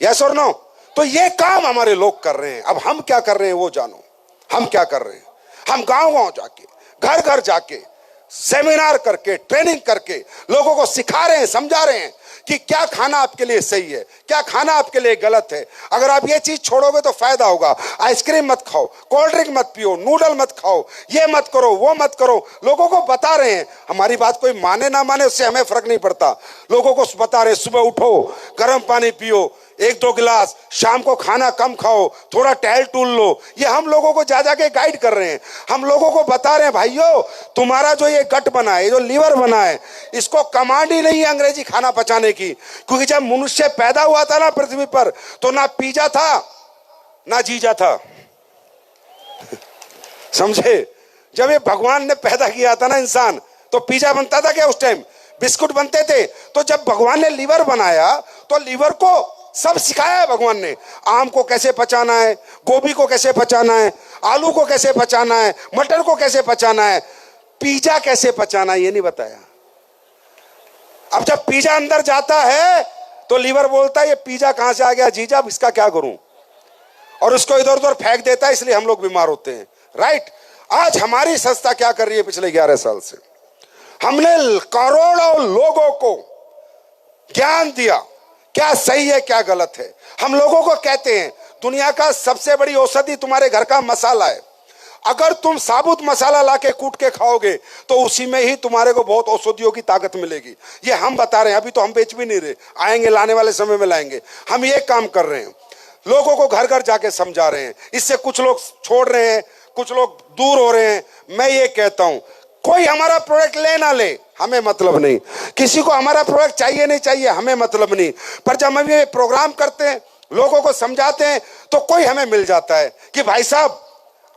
यस और नो? तो ये काम हमारे लोग कर रहे हैं। अब हम क्या कर रहे हैं वो जानो। हम क्या कर रहे हैं? हम गांव गांव जाके, घर घर जाके, सेमिनार करके, ट्रेनिंग करके लोगों को सिखा रहे हैं, समझा रहे हैं कि क्या खाना आपके लिए सही है, क्या खाना आपके लिए गलत है। अगर आप ये चीज छोड़ोगे तो फायदा होगा। आइसक्रीम मत खाओ, कोल्ड ड्रिंक मत पियो, नूडल मत खाओ, ये मत करो, वो मत करो। लोगों को बता रहे हैं। हमारी बात कोई माने ना माने उससे हमें फर्क नहीं पड़ता। लोगों को बता रहे हैं, सुबह उठो, गर्म पानी पियो, 1-2 गिलास, शाम को खाना कम खाओ, थोड़ा टहल टूल लो। ये हम लोगों को जा जाके गाइड कर रहे हैं। हम लोगों को बता रहे हैं, भाइयों तुम्हारा जो ये गट बना है, जो लीवर बना है, इसको कमांड ही नहीं है अंग्रेजी खाना पचाने की। क्योंकि जब मनुष्य पैदा हुआ था ना पृथ्वी पर, तो ना पिज्जा था ना जीजा था। समझे? जब ये भगवान ने पैदा किया था ना इंसान, तो पिज्जा बनता था क्या उस टाइम? बिस्कुट बनते थे। तो जब भगवान ने लीवर बनाया तो लीवर को सब सिखाया है भगवान ने। आम को कैसे पचाना है, गोभी को कैसे पचाना है, आलू को कैसे पचाना है, मटर को कैसे पचाना है, पिज्जा कैसे पचाना है ये नहीं बताया। अब जब पिज्जा अंदर जाता है तो लीवर बोलता है ये पिज्जा कहां से आ गया जीजा, इसका क्या करूं, और उसको इधर उधर फेंक देता है। इसलिए हम लोग बीमार होते हैं। राइट? आज हमारी संस्था क्या कर रही है? पिछले 11 साल से हमने करोड़ों लोगों को ज्ञान दिया, क्या सही है क्या गलत है। हम लोगों को कहते हैं दुनिया का सबसे बड़ी औषधि तुम्हारे घर का मसाला है। अगर तुम साबुत मसाला लाके कूट के खाओगे तो उसी में ही तुम्हारे को बहुत औषधियों की ताकत मिलेगी। ये हम बता रहे हैं, अभी तो हम बेच भी नहीं रहे, आएंगे, लाने वाले समय में लाएंगे। हम ये काम कर रहे हैं, लोगों को घर घर जाके समझा रहे हैं। इससे कुछ लोग छोड़ रहे हैं, कुछ लोग दूर हो रहे हैं। मैं ये कहता हूं, कोई हमारा प्रोडक्ट ले ना ले, हमें मतलब नहीं। किसी को हमारा प्रोडक्ट चाहिए नहीं चाहिए, हमें मतलब नहीं। पर जब हम ये प्रोग्राम करते हैं, लोगों को समझाते हैं, तो कोई हमें मिल जाता है कि भाई साहब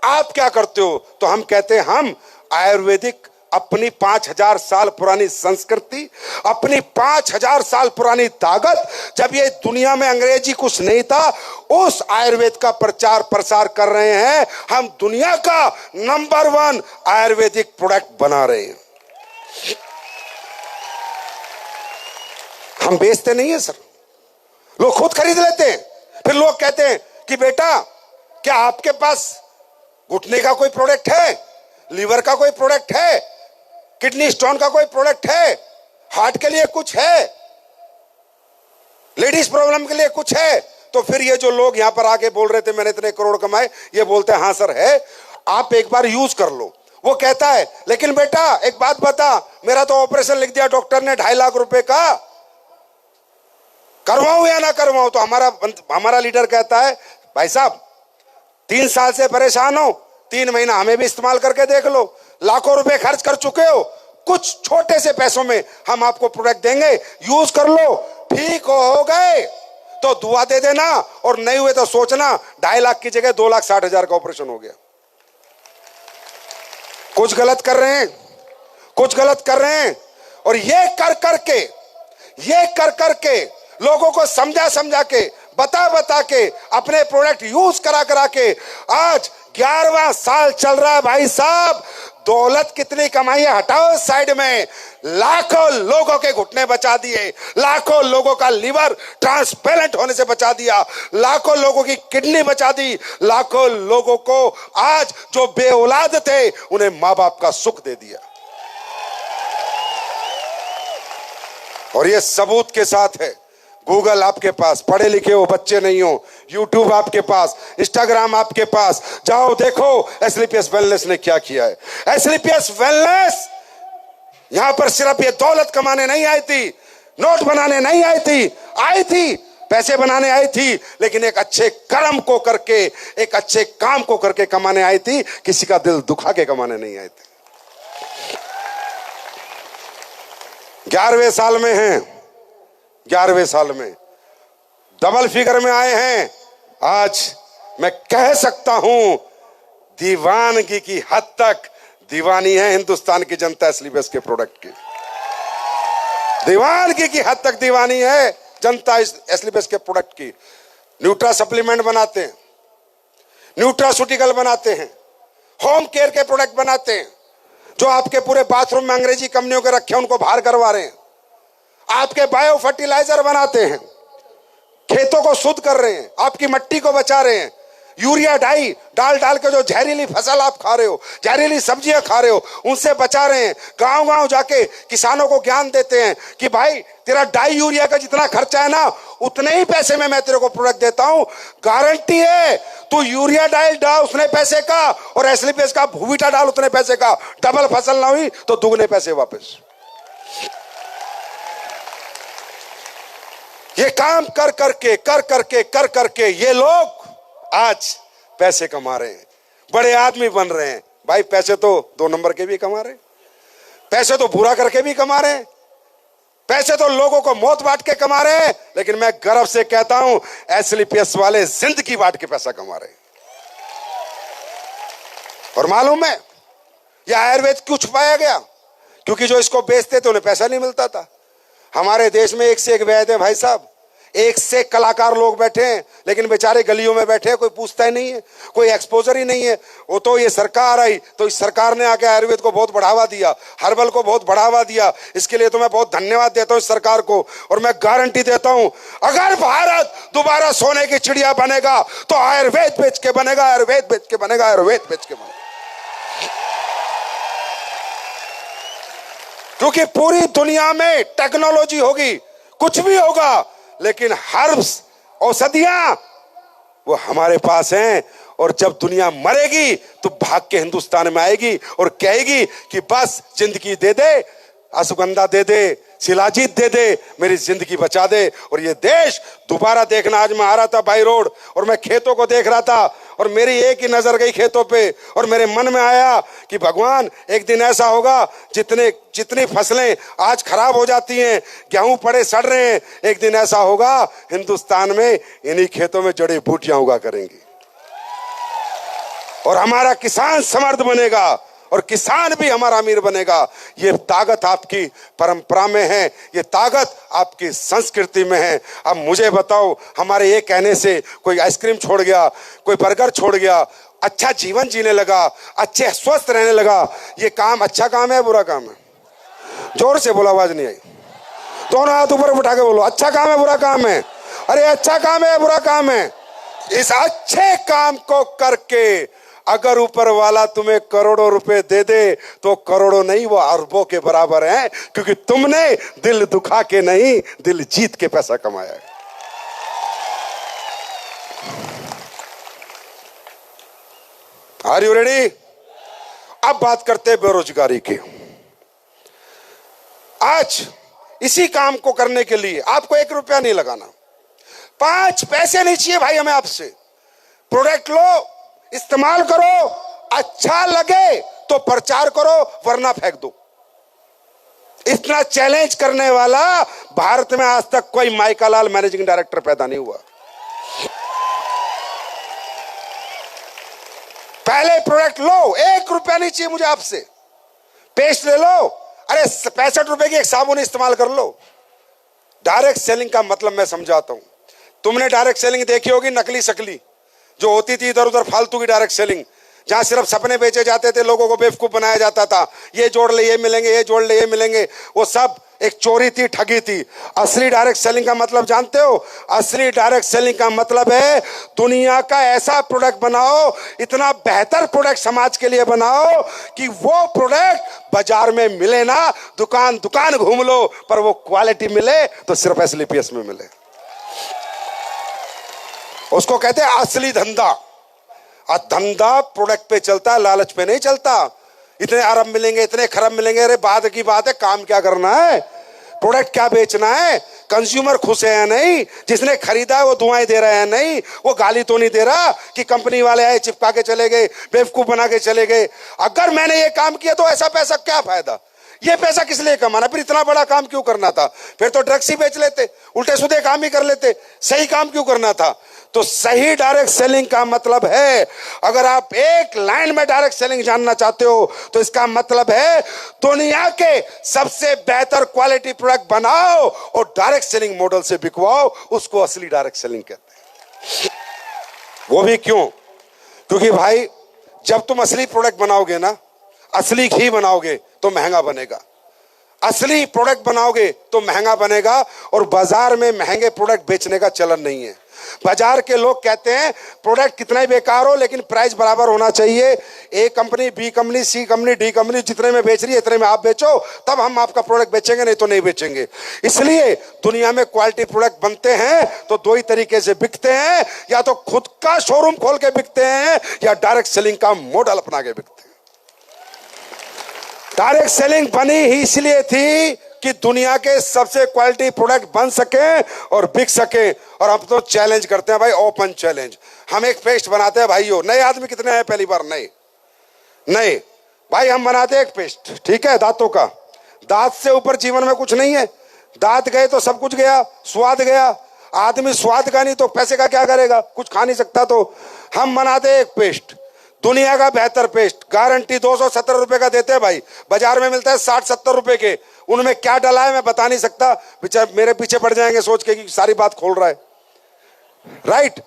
आप क्या करते हो? तो हम कहते हैं हम आयुर्वेदिक, अपनी 5000 साल पुरानी संस्कृति, अपनी 5000 साल पुरानी ताकत, जब ये दुनिया में अंग्रेजी कुछ नहीं था, उस आयुर्वेद का प्रचार प्रसार कर रहे हैं। हम दुनिया का नंबर 1 आयुर्वेदिक प्रोडक्ट बना रहे हैं। हम बेचते नहीं है सर, लोग खुद खरीद लेते हैं। फिर लोग कहते हैं कि बेटा क्या आपके पास घुटने का कोई प्रोडक्ट है, लीवर का कोई प्रोडक्ट है, किडनी स्टोन का कोई प्रोडक्ट है, हार्ट के लिए कुछ है, लेडीज प्रॉब्लम के लिए कुछ है? तो फिर ये जो लोग यहां पर आके बोल रहे थे मैंने इतने करोड़ कमाए, ये बोलते हैं हाँ सर है, आप एक बार यूज कर लो। वो कहता है लेकिन बेटा एक बात बता, मेरा तो ऑपरेशन लिख दिया डॉक्टर ने 2.5 लाख रुपए का, करवाऊं या ना करवाऊं? तो हमारा लीडर कहता है भाई साहब 3 साल से परेशान हो, 3 महीना हमें भी इस्तेमाल करके देख लो, लाखों रुपए खर्च कर चुके हो, कुछ छोटे से पैसों में हम आपको प्रोडक्ट देंगे, यूज कर लो, ठीक हो गए तो दुआ दे देना, और नहीं हुए तो सोचना 2.5 लाख की जगह 2,60,000 का ऑपरेशन हो गया। कुछ गलत कर रहे हैं, कुछ गलत कर रहे हैं, और ये कर करके लोगों को समझा समझा के, बता के, अपने प्रोडक्ट यूज करा के आज 11वां साल चल रहा है भाई साहब। दौलत कितनी कमाई है हटाओ साइड में, लाखों लोगों के घुटने बचा दिए, लाखों लोगों का लीवर ट्रांसपेरेंट होने से बचा दिया, लाखों लोगों की किडनी बचा दी, लाखों लोगों को आज जो बेऔलाद थे उन्हें मां बाप का सुख दे दिया। और ये सबूत के साथ है। गूगल आपके पास, पढ़े लिखे हो बच्चे नहीं हो, यूट्यूब आपके पास, इंस्टाग्राम आपके पास, जाओ देखो एसलीपीएस वेलनेस ने क्या किया है। एसलीपीएस वेलनेस यहां पर सिर्फ ये दौलत कमाने नहीं आई थी, नोट बनाने नहीं आई थी, पैसे बनाने आई थी, लेकिन एक अच्छे कर्म को करके, एक अच्छे काम को करके कमाने आई थी, किसी का दिल दुखा के कमाने नहीं आई थी। 11वें साल में हैं, 11वें साल में डबल फिगर में आए हैं। आज मैं कह सकता हूं दीवानगी की हद तक दीवानी है हिंदुस्तान की जनता एसलीपीएस के प्रोडक्ट की। दीवानगी की हद तक दीवानी है जनता एसलीपीएस के प्रोडक्ट की। न्यूट्रा सप्लीमेंट बनाते हैं, न्यूट्रास्यूटिकल बनाते हैं, होम केयर के प्रोडक्ट बनाते हैं, जो आपके पूरे बाथरूम में अंग्रेजी कंपनियों के रखे उनको बाहर करवा रहे हैं। आपके बायो फर्टिलाइजर बनाते हैं, खेतों को शुद्ध कर रहे हैं, आपकी मिट्टी को बचा रहे हैं। यूरिया डाई डाल के जो जहरीली फसल आप खा रहे हो, जहरीली सब्जियां खा रहे हो, उनसे बचा रहे हैं। गांव जाके किसानों को ज्ञान देते हैं कि भाई तेरा डाई यूरिया का जितना खर्चा है ना, उतने ही पैसे में मैं तेरे को प्रोडक्ट देता हूं। गारंटी है तू यूरिया डाल डाल उतने पैसे का, और एसलीपीएस का भूविटा डाल उतने पैसे का। डबल फसल ना हुई तो दुगने पैसे वापस। ये काम कर करके ये लोग आज पैसे कमा रहे हैं, बड़े आदमी बन रहे हैं। भाई पैसे तो 2 नंबर के भी कमा रहे हैं, पैसे तो बुरा करके भी कमा रहे हैं, पैसे तो लोगों को मौत बांट के कमा रहे हैं, लेकिन मैं गर्व से कहता हूं एसलीपीएस वाले जिंदगी बांट के पैसा कमा रहे हैं। और मालूम है यह आयुर्वेद क्यों छुपाया गया? क्योंकि जो इसको बेचते थे उन्हें पैसा नहीं मिलता था। हमारे देश में एक से एक वैद्य है भाई साहब, एक से एक कलाकार लोग बैठे हैं, लेकिन बेचारे गलियों में बैठे हैं, कोई पूछता ही नहीं है, कोई एक्सपोजर ही नहीं है। वो तो ये सरकार आई तो इस सरकार ने आके आयुर्वेद को बहुत बढ़ावा दिया, हर्बल को बहुत बढ़ावा दिया। इसके लिए तो मैं बहुत धन्यवाद देता हूं इस सरकार को। और मैं गारंटी देता हूं अगर भारत दोबारा सोने की चिड़िया बनेगा तो आयुर्वेद बेच के बनेगा, आयुर्वेद बेच के बनेगा, आयुर्वेद बेच के बनेगा। क्योंकि पूरी दुनिया में टेक्नोलॉजी होगी, कुछ भी होगा, लेकिन हर्ब्स, औषधियां वो हमारे पास हैं। और जब दुनिया मरेगी तो भाग के हिंदुस्तान में आएगी और कहेगी कि बस जिंदगी दे दे, अश्वगंधा दे दे, शिलाजीत दे दे, मेरी जिंदगी बचा दे। और ये देश दोबारा देखना। आज मैं आ रहा था बाई रोड और मैं खेतों को देख रहा था, और मेरी एक ही नजर गई खेतों पे, और मेरे मन में आया कि भगवान एक दिन ऐसा होगा जितनी फसलें आज खराब हो जाती हैं, गेहूं पड़े सड़ रहे हैं, एक दिन ऐसा होगा हिंदुस्तान में इन्हीं खेतों में जड़ी बूटियां उगा करेंगी और हमारा किसान समर्थ बनेगा और किसान भी हमारा अमीर बनेगा। ये ताकत आपकी परंपरा में है, ये ताकत आपकी संस्कृति में है। अब मुझे बताओ, हमारे ये कहने से कोई आइसक्रीम छोड़ गया, कोई बर्गर छोड़ गया, अच्छा जीवन जीने लगा, अच्छे स्वस्थ रहने लगा, ये काम अच्छा काम है बुरा काम है? जोर से बोलो, आवाज नहीं आई। दोनों हाथ ऊपर उठा के बोलो, अच्छा काम है बुरा काम है? अरे अच्छा काम है बुरा काम है? इस अच्छे काम को करके अगर ऊपर वाला तुम्हें करोड़ों रुपए दे दे तो करोड़ों नहीं, वो अरबों के बराबर हैं, क्योंकि तुमने दिल दुखा के नहीं, दिल जीत के पैसा कमाया है। Are you ready? अब बात करते हैं बेरोजगारी की। आज इसी काम को करने के लिए आपको 1 रुपया नहीं लगाना, 5 पैसे नहीं चाहिए भाई हमें आपसे। प्रोडक्ट लो, इस्तेमाल करो, अच्छा लगे तो प्रचार करो, वरना फेंक दो। इतना चैलेंज करने वाला भारत में आज तक कोई माइकालाल मैनेजिंग डायरेक्टर पैदा नहीं हुआ। पहले प्रोडक्ट लो, 1 रुपया नहीं चाहिए मुझे आपसे। पेस्ट ले लो, अरे 65 रुपए की एक साबुन इस्तेमाल कर लो। डायरेक्ट सेलिंग का मतलब मैं समझाता हूं। तुमने डायरेक्ट सेलिंग देखी होगी, नकली शकली जो होती थी इधर उधर फालतू की डायरेक्ट सेलिंग, जहां सिर्फ सपने बेचे जाते थे, लोगों को बेवकूफ बनाया जाता था। ये जोड़ ले ये मिलेंगे, ये जोड़ ले ये मिलेंगे, वो सब एक चोरी थी, ठगी थी। असली डायरेक्ट सेलिंग का मतलब जानते हो? असली डायरेक्ट सेलिंग का मतलब है दुनिया का ऐसा प्रोडक्ट बनाओ, इतना बेहतर प्रोडक्ट समाज के लिए बनाओ कि वो प्रोडक्ट बाजार में मिले ना, दुकान दुकान घूम लो, पर वो क्वालिटी मिले तो सिर्फ एसलीपीएस में मिले। उसको कहते हैं असली धंधा। और धंधा प्रोडक्ट पे चलता है, लालच पे नहीं चलता। इतने अरब मिलेंगे, इतने खरब मिलेंगे, अरे बाद की बात है, काम क्या करना है, प्रोडक्ट क्या बेचना है। कंज्यूमर खुश है या नहीं, जिसने खरीदा है वो दुआएं दे रहा है नहीं, वो गाली तो नहीं दे रहा कि कंपनी वाले आए चिपका के चले गए, बेवकूफ बना के चले गए। अगर मैंने ये काम किया तो ऐसा पैसा क्या फायदा, ये पैसा किस लिए कमाना, फिर इतना बड़ा काम क्यों करना था, फिर तो ड्रग्स ही बेच लेते, उल्टे सीधे काम ही कर लेते, सही काम क्यों करना था। तो सही डायरेक्ट सेलिंग का मतलब है, अगर आप एक लाइन में डायरेक्ट सेलिंग जानना चाहते हो तो इसका मतलब है दुनिया के सबसे बेहतर क्वालिटी प्रोडक्ट बनाओ और डायरेक्ट सेलिंग मॉडल से बिकवाओ, उसको असली डायरेक्ट सेलिंग कहते हैं। वो भी क्यों? क्योंकि भाई जब तुम असली प्रोडक्ट बनाओगे ना, असली घी बनाओगे तो महंगा बनेगा, असली प्रोडक्ट बनाओगे तो महंगा बनेगा। और बाजार में महंगे प्रोडक्ट बेचने का चलन नहीं है। बाजार के लोग कहते हैं प्रोडक्ट कितना ही बेकार हो लेकिन प्राइस बराबर होना चाहिए। ए कंपनी, बी कंपनी, सी कंपनी, डी कंपनी जितने में बेच रही है इतने में आप बेचो, तब हम आपका प्रोडक्ट बेचेंगे, नहीं तो नहीं बेचेंगे। इसलिए दुनिया में क्वालिटी प्रोडक्ट बनते हैं तो दो ही तरीके से बिकते हैं, या तो खुद का शोरूम खोल के बिकते हैं या डायरेक्ट सेलिंग का मॉडल अपना के बिकते हैं। डायरेक्ट सेलिंग बनी ही इसलिए थी कि दुनिया के सबसे क्वालिटी प्रोडक्ट बन सके और बिक सके। और हम तो चैलेंज करते हैं भाई, ओपन चैलेंज। हम एक पेस्ट बनाते हैं भाइयों, नए आदमी कितने हैं पहली बार? नहीं भाई, हम बनाते हैं एक पेस्ट, ठीक है, दांतों का। दांत से ऊपर जीवन में कुछ नहीं है। दांत गए तो सब कुछ गया, स्वाद गया। आदमी स्वाद का नहीं तो पैसे का क्या करेगा, कुछ खा नहीं सकता। तो हम बनाते हैं एक पेस्ट, दुनिया का बेहतर पेस्ट, गारंटी 270 रुपए का देते हैं भाई। बाजार में मिलता है 60-70 रुपए के। उनमें क्या डला है मैं बता नहीं सकता, बेचारे मेरे पीछे पड़ जाएंगे सोच के कि सारी बात खोल रहा है। राइट,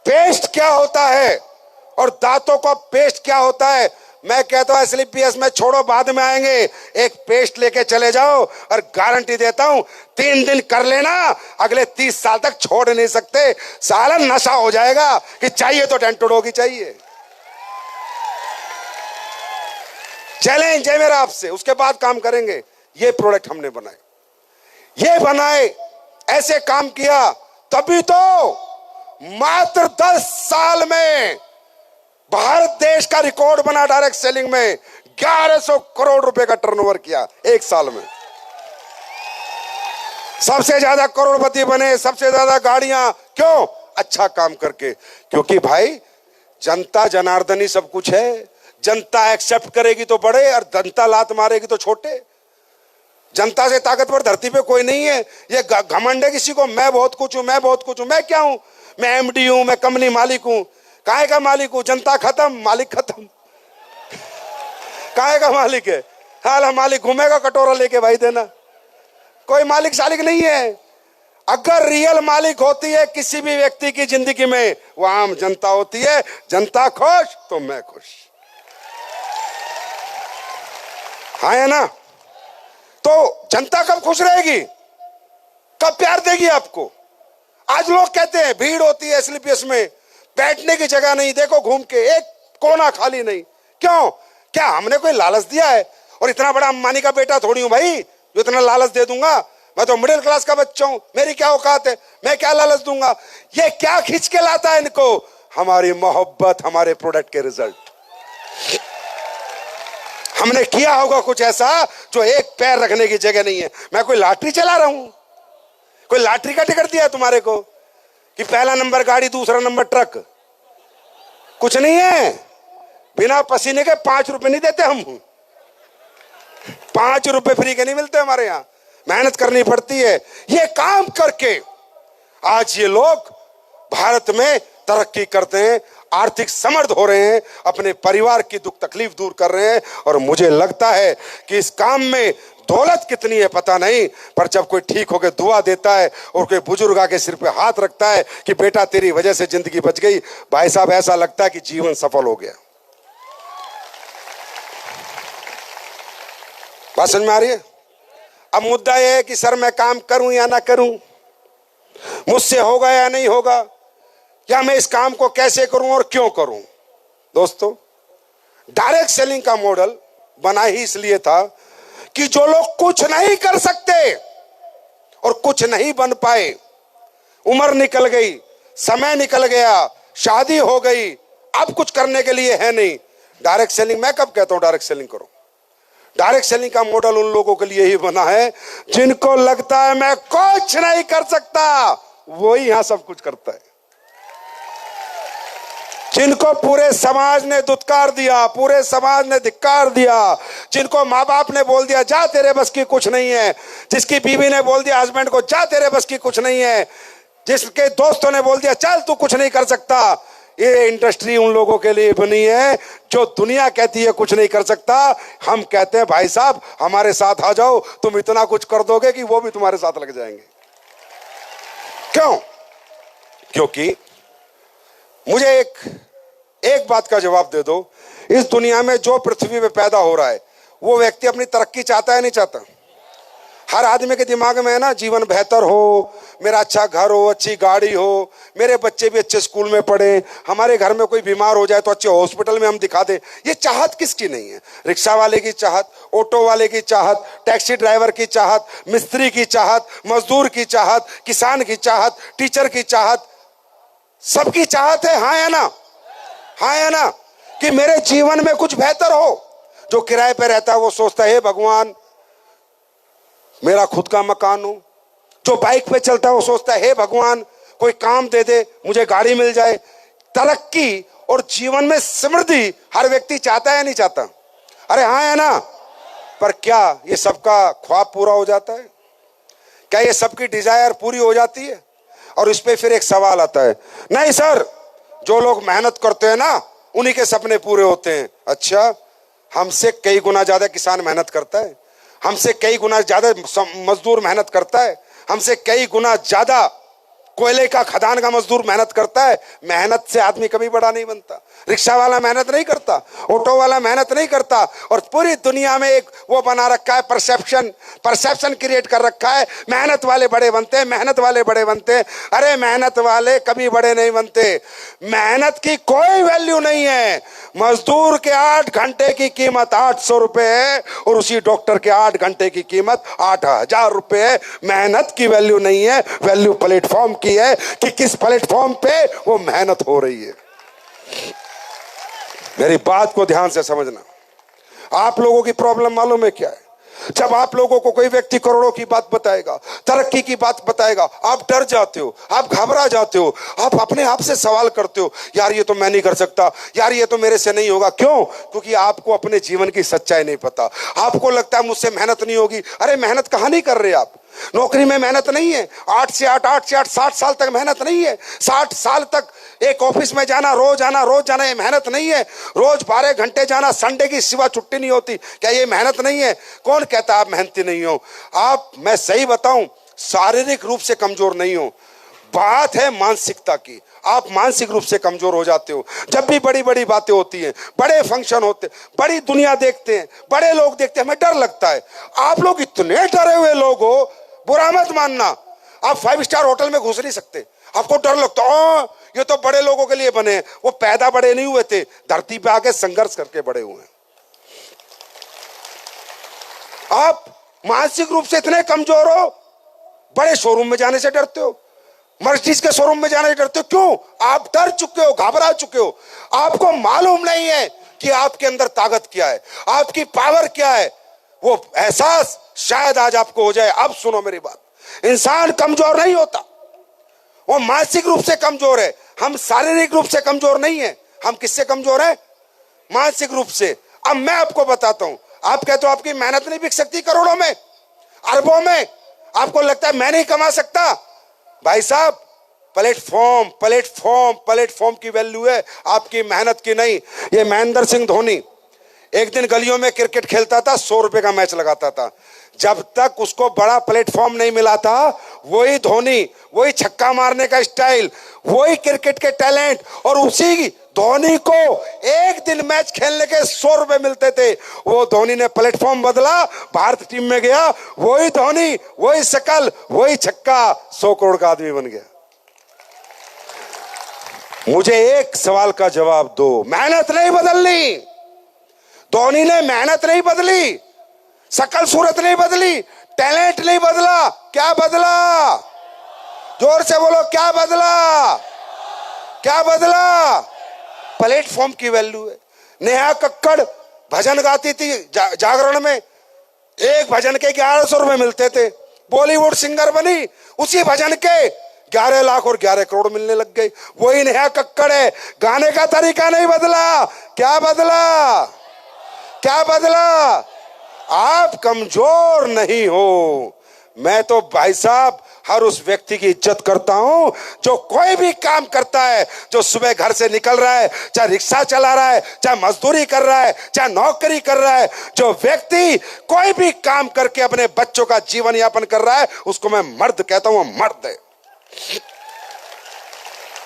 पेस्ट क्या होता है और दांतों का पेस्ट क्या होता है? मैं कहता हूं एसलीपीएस में छोड़ो, बाद में आएंगे। एक पेस्ट लेके चले जाओ और गारंटी देता हूं 3 दिन कर लेना, अगले 30 साल तक छोड़ नहीं सकते। साला नशा हो जाएगा कि चाहिए तो डेंटोडो की चाहिए। चैलेंज है मेरा आपसे, उसके बाद काम करेंगे। ये प्रोडक्ट हमने बनाए, ये बनाए, ऐसे काम किया, तभी तो मात्र 10 साल में भारत देश का रिकॉर्ड बना डायरेक्ट सेलिंग में। 1100 करोड़ रुपए का टर्नओवर किया एक साल में। सबसे ज्यादा करोड़पति बने, सबसे ज्यादा गाड़ियां। क्यों? अच्छा काम करके। क्योंकि भाई जनता जनार्दनी सब कुछ है। जनता एक्सेप्ट करेगी तो बड़े और जनता लात मारेगी तो छोटे। जनता से ताकतवर धरती पे कोई नहीं है। ये घमंड है किसी को, मैं बहुत कुछ हूं, मैं बहुत कुछ हूं। मैं क्या हूं? मैं एमडी हूं, मैं कंपनी मालिक हूं। काहे का मालिक हूं? जनता खत्म, मालिक खत्म। काहे का मालिक है? हाल मालिक घूमेगा कटोरा लेके भाई देना। कोई मालिक सालिक नहीं है। अगर रियल मालिक होती है किसी भी व्यक्ति की जिंदगी में, वो आम जनता होती है। जनता खुश तो मैं खुश। हाँ है ना? तो जनता कब खुश रहेगी, कब प्यार देगी आपको? आज लोग कहते हैं भीड़ होती है एसलीपीएस में, बैठने की जगह नहीं, देखो घूम के एक कोना खाली नहीं। क्यों? क्या हमने कोई लालच दिया है? और इतना बड़ा अंबानी का बेटा थोड़ी हूं भाई जो इतना लालच दे दूंगा। मैं तो मिडिल क्लास का बच्चा हूं, मेरी क्या औकात है, मैं क्या लालच दूंगा? ये क्या खींच के लाता है इनको? हमारी मोहब्बत, हमारे प्रोडक्ट के रिजल्ट। हमने किया होगा कुछ ऐसा जो एक पैर रखने की जगह नहीं है। मैं कोई लॉटरी चला रहा हूं? कोई लॉटरी का टिकट दिया तुम्हारे को कि पहला नंबर गाड़ी, दूसरा नंबर ट्रक? कुछ नहीं है। बिना पसीने के 5 रुपए नहीं देते हम। 5 रुपए फ्री के नहीं मिलते हमारे यहां, मेहनत करनी पड़ती है। ये काम करके आज ये लोग भारत में तरक्की करते हैं। आर्थिक समर्थ हो रहे हैं, अपने परिवार की दुख तकलीफ दूर कर रहे हैं। और मुझे लगता है कि इस काम में दौलत कितनी है पता नहीं, पर जब कोई ठीक होकर दुआ देता है और कोई बुजुर्ग आके सिर पे हाथ रखता है कि बेटा तेरी वजह से जिंदगी बच गई, भाई साहब ऐसा लगता है कि जीवन सफल हो गया। बात समझ में आ रही है? अब मुद्दा यह है कि सर मैं काम करूं या ना करूं, मुझसे होगा या नहीं होगा, या मैं इस काम को कैसे करूं और क्यों करूं। दोस्तों, डायरेक्ट सेलिंग का मॉडल बना ही इसलिए था कि जो लोग कुछ नहीं कर सकते और कुछ नहीं बन पाए, उम्र निकल गई, समय निकल गया, शादी हो गई, अब कुछ करने के लिए है नहीं, डायरेक्ट सेलिंग। मैं कब कहता हूं डायरेक्ट सेलिंग करो? डायरेक्ट सेलिंग का मॉडल उन लोगों के लिए ही बना है जिनको लगता है मैं कुछ नहीं कर सकता, वही यहां सब कुछ करता है। जिनको पूरे समाज ने दुत्कार दिया, पूरे समाज ने धिक्कार दिया, जिनको माँ बाप ने बोल दिया जा तेरे बस की कुछ नहीं है, जिसकी बीवी ने बोल दिया हस्बैंड को जा तेरे बस की कुछ नहीं है, जिसके दोस्तों ने बोल दिया चल तू कुछ नहीं कर सकता, ये इंडस्ट्री उन लोगों के लिए बनी है जो दुनिया कहती है कुछ नहीं कर सकता। हम कहते हैं भाई साहब हमारे साथ आ जाओ, तुम इतना कुछ कर दोगे कि वो भी तुम्हारे साथ लग जाएंगे। क्यों? क्योंकि मुझे एक बात का जवाब दे दो, इस दुनिया में जो पृथ्वी पे पैदा हो रहा है वो व्यक्ति अपनी तरक्की चाहता है नहीं चाहता? हर आदमी के दिमाग में है ना, जीवन बेहतर हो, मेरा अच्छा घर हो, अच्छी गाड़ी हो, मेरे बच्चे भी अच्छे स्कूल में पढ़े, हमारे घर में कोई बीमार हो जाए तो अच्छे हॉस्पिटल में हम दिखा दें। ये चाहत किसकी नहीं है? रिक्शा वाले की चाहत, ऑटो वाले की चाहत, टैक्सी ड्राइवर की चाहत, मिस्त्री की चाहत, मजदूर की चाहत, किसान की चाहत, टीचर की चाहत, सबकी चाहत है। हाँ या ना? हाँ या ना? कि मेरे जीवन में कुछ बेहतर हो। जो किराए पे रहता है वो सोचता है हे भगवान मेरा खुद का मकान हो। जो बाइक पे चलता है वो सोचता है हे भगवान कोई काम दे दे, मुझे गाड़ी मिल जाए। तरक्की और जीवन में समृद्धि हर व्यक्ति चाहता है या नहीं चाहता? अरे हाँ या ना? पर क्या ये सबका ख्वाब पूरा हो जाता है? क्या ये सबकी डिजायर पूरी हो जाती है? और इस पे फिर एक सवाल आता है, नहीं सर जो लोग मेहनत करते हैं ना उन्हीं के सपने पूरे होते हैं। अच्छा, हमसे कई गुना ज्यादा किसान मेहनत करता है, हमसे कई गुना ज्यादा मजदूर मेहनत करता है, हमसे कई गुना ज्यादा कोयले का खदान का मजदूर मेहनत करता है। मेहनत से आदमी कभी बड़ा नहीं बनता। रिक्शा वाला मेहनत नहीं करता, ऑटो वाला मेहनत नहीं करता, और पूरी दुनिया में एक वो बना रखा है परसेप्शन क्रिएट कर रखा है, मेहनत वाले बड़े बनते हैं, मेहनत वाले बड़े बनते हैं। अरे मेहनत वाले कभी बड़े नहीं बनते। मेहनत की कोई वैल्यू नहीं है। मजदूर के 8 घंटे की कीमत 800 रुपए है और उसी डॉक्टर के 8 घंटे की कीमत 8000 रुपए है। मेहनत की वैल्यू नहीं है, वैल्यू प्लेटफॉर्म की है कि किस प्लेटफॉर्म पे वो मेहनत हो रही है। मेरी बात को ध्यान से समझना। आप लोगों की प्रॉब्लम मालूम है क्या है? जब आप लोगों को कोई व्यक्ति करोड़ों की बात बताएगा, तरक्की की बात बताएगा, आप डर जाते हो, आप घबरा जाते हो, आप अपने आप से सवाल करते हो, यार ये तो मैं नहीं कर सकता, यार ये तो मेरे से नहीं होगा। क्यों? क्योंकि आपको अपने जीवन की सच्चाई नहीं पता। आपको लगता है मुझसे मेहनत नहीं होगी। अरे मेहनत कहां नहीं कर रहे आप? नौकरी में मेहनत नहीं है? 8 से 8 60 साल तक मेहनत नहीं है? 60 साल तक एक ऑफिस में जाना, रोज आना, ये मेहनत नहीं है? रोज 12 घंटे जाना, संडे की सिवा छुट्टी नहीं होती, क्या ये मेहनत नहीं है? कौन कहता आप मेहनती नहीं हो? आप, मैं सही बताऊं, शारीरिक रूप से कमजोर नहीं हो, बात है मानसिकता की। आप मानसिक रूप से कमजोर हो जाते हो। जब भी बड़ी बड़ी बातें होती हैं, बड़े फंक्शन होते हैं, बड़ी दुनिया देखते हैं, बड़े लोग देखते हैं, हमें डर लगता है। आप लोग इतने डरे हुए लोग हो, बुरा मत मानना, आप 5 स्टार होटल में घुस नहीं सकते, आपको डर लगता है ये तो बड़े लोगों के लिए बने हैं। वो पैदा बड़े नहीं हुए थे, धरती पे आके संघर्ष करके बड़े हुए हैं। आप मानसिक रूप से इतने कमजोर हो, बड़े शोरूम में जाने से डरते हो, मर्सिडीज के शोरूम में जाने से डरते हो। क्यों? आप डर चुके हो, घबरा चुके हो। आपको मालूम नहीं है कि आपके अंदर ताकत क्या है, आपकी पावर क्या है। वो एहसास शायद आज आपको हो जाए। अब सुनो मेरी बात, इंसान कमजोर नहीं होता, वो मानसिक रूप से कमजोर है। हम शारीरिक रूप से कमजोर नहीं है। हम किससे कमजोर है? मानसिक रूप से। अब मैं आपको बताता हूं, आप कहते हो आपकी मेहनत नहीं बिक सकती करोड़ों में, अरबों में, आपको लगता है मैं नहीं कमा सकता। भाई साहब प्लेटफॉर्म प्लेटफॉर्म प्लेटफॉर्म की वैल्यू है, आपकी मेहनत की नहीं। ये महेंद्र सिंह धोनी एक दिन गलियों में क्रिकेट खेलता था, 100 रुपए का मैच लगाता था। जब तक उसको बड़ा प्लेटफॉर्म नहीं मिला था, वही धोनी, वही छक्का मारने का स्टाइल, वही क्रिकेट के टैलेंट, और उसी धोनी को एक दिन मैच खेलने के 100 रुपए मिलते थे। वो धोनी ने प्लेटफॉर्म बदला, भारत टीम में गया, वही धोनी, वही शकल, वही छक्का, 100 करोड़ का आदमी बन गया। मुझे एक सवाल का जवाब दो, मेहनत नहीं बदलनी। धोनी ने मेहनत नहीं बदली, शकल सूरत नहीं बदली, टैलेंट नहीं बदला, क्या बदला? जोर से बोलो, क्या बदला? क्या बदला? प्लेटफॉर्म की वैल्यू है। नेहा कक्कड़ भजन गाती थी जागरण में, एक भजन के 1100 रुपए मिलते थे। बॉलीवुड सिंगर बनी, उसी भजन के 11 लाख और 11 करोड़ मिलने लग गए। वही नेहा कक्कड़ है, गाने का तरीका नहीं बदला। क्या बदला? क्या बदला? आप कमजोर नहीं हो। मैं तो भाई साहब हर उस व्यक्ति की इज्जत करता हूं जो कोई भी काम करता है, जो सुबह घर से निकल रहा है, चाहे रिक्शा चला रहा है, चाहे मजदूरी कर रहा है, चाहे नौकरी कर रहा है, जो व्यक्ति कोई भी काम करके अपने बच्चों का जीवन यापन कर रहा है, उसको मैं मर्द कहता हूं। मर्द है।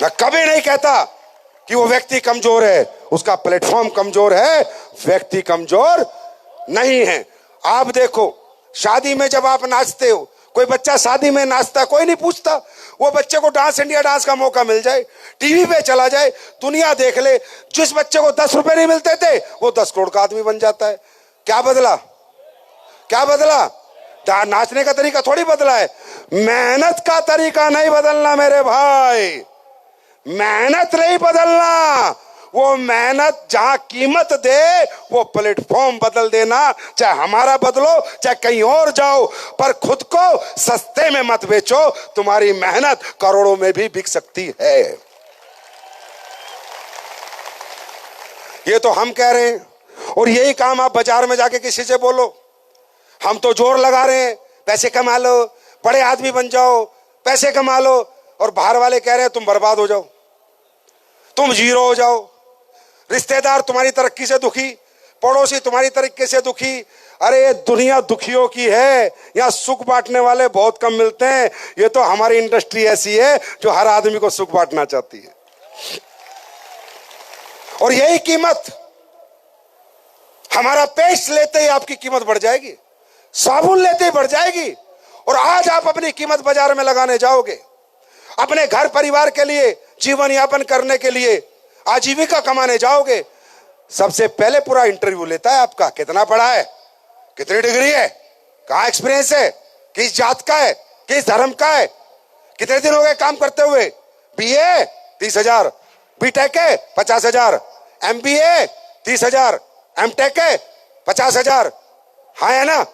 मैं कभी नहीं कहता कि वो व्यक्ति कमजोर है, उसका प्लेटफॉर्म कमजोर है, व्यक्ति कमजोर नहीं है। आप देखो, शादी में जब आप नाचते हो, कोई बच्चा शादी में नाचता, कोई नहीं पूछता। वो बच्चे को डांस इंडिया डांस का मौका मिल जाए, टीवी पे चला जाए, दुनिया देख ले, जिस बच्चे को 10 रुपए नहीं मिलते थे, वो 10 करोड़ का आदमी बन जाता है। क्या बदला? क्या बदला? नाचने का तरीका थोड़ी बदला है। मेहनत का तरीका नहीं बदलना मेरे भाई, मेहनत नहीं बदलना। वो मेहनत जहां कीमत दे, वो प्लेटफॉर्म बदल देना। चाहे हमारा बदलो, चाहे कहीं और जाओ, पर खुद को सस्ते में मत बेचो। तुम्हारी मेहनत करोड़ों में भी बिक सकती है। ये तो हम कह रहे हैं, और यही काम आप बाजार में जाके किसी से बोलो, हम तो जोर लगा रहे हैं, पैसे कमा लो, बड़े आदमी बन जाओ, पैसे कमा लो, और बाहर वाले कह रहे हैं तुम बर्बाद हो जाओ, तुम जीरो हो जाओ। रिश्तेदार तुम्हारी तरक्की से दुखी, पड़ोसी तुम्हारी तरक्की से दुखी। अरे ये दुनिया दुखियों की है, यहाँ सुख बांटने वाले बहुत कम मिलते हैं। ये तो हमारी इंडस्ट्री ऐसी है जो हर आदमी को सुख बांटना चाहती है, और यही कीमत, हमारा पेस्ट लेते ही आपकी कीमत बढ़ जाएगी, साबुन लेते ही बढ़ जाएगी। और आज आप अपनी कीमत बाजार में लगाने जाओगे, अपने घर परिवार के लिए, जीवन यापन करने के लिए, आजीविका कमाने जाओगे, सबसे पहले पूरा इंटरव्यू लेता है आपका। कितना पढ़ा है, कितनी डिग्री है, कहाँ एक्सपीरियंस है, किस जात का है, किस धर्म का है, कितने दिन हो गए काम करते हुए, बीए 30,000, बीटेक है 50,000, एमबीए 30,000, एमटेक है 50,000। हाँ है ना?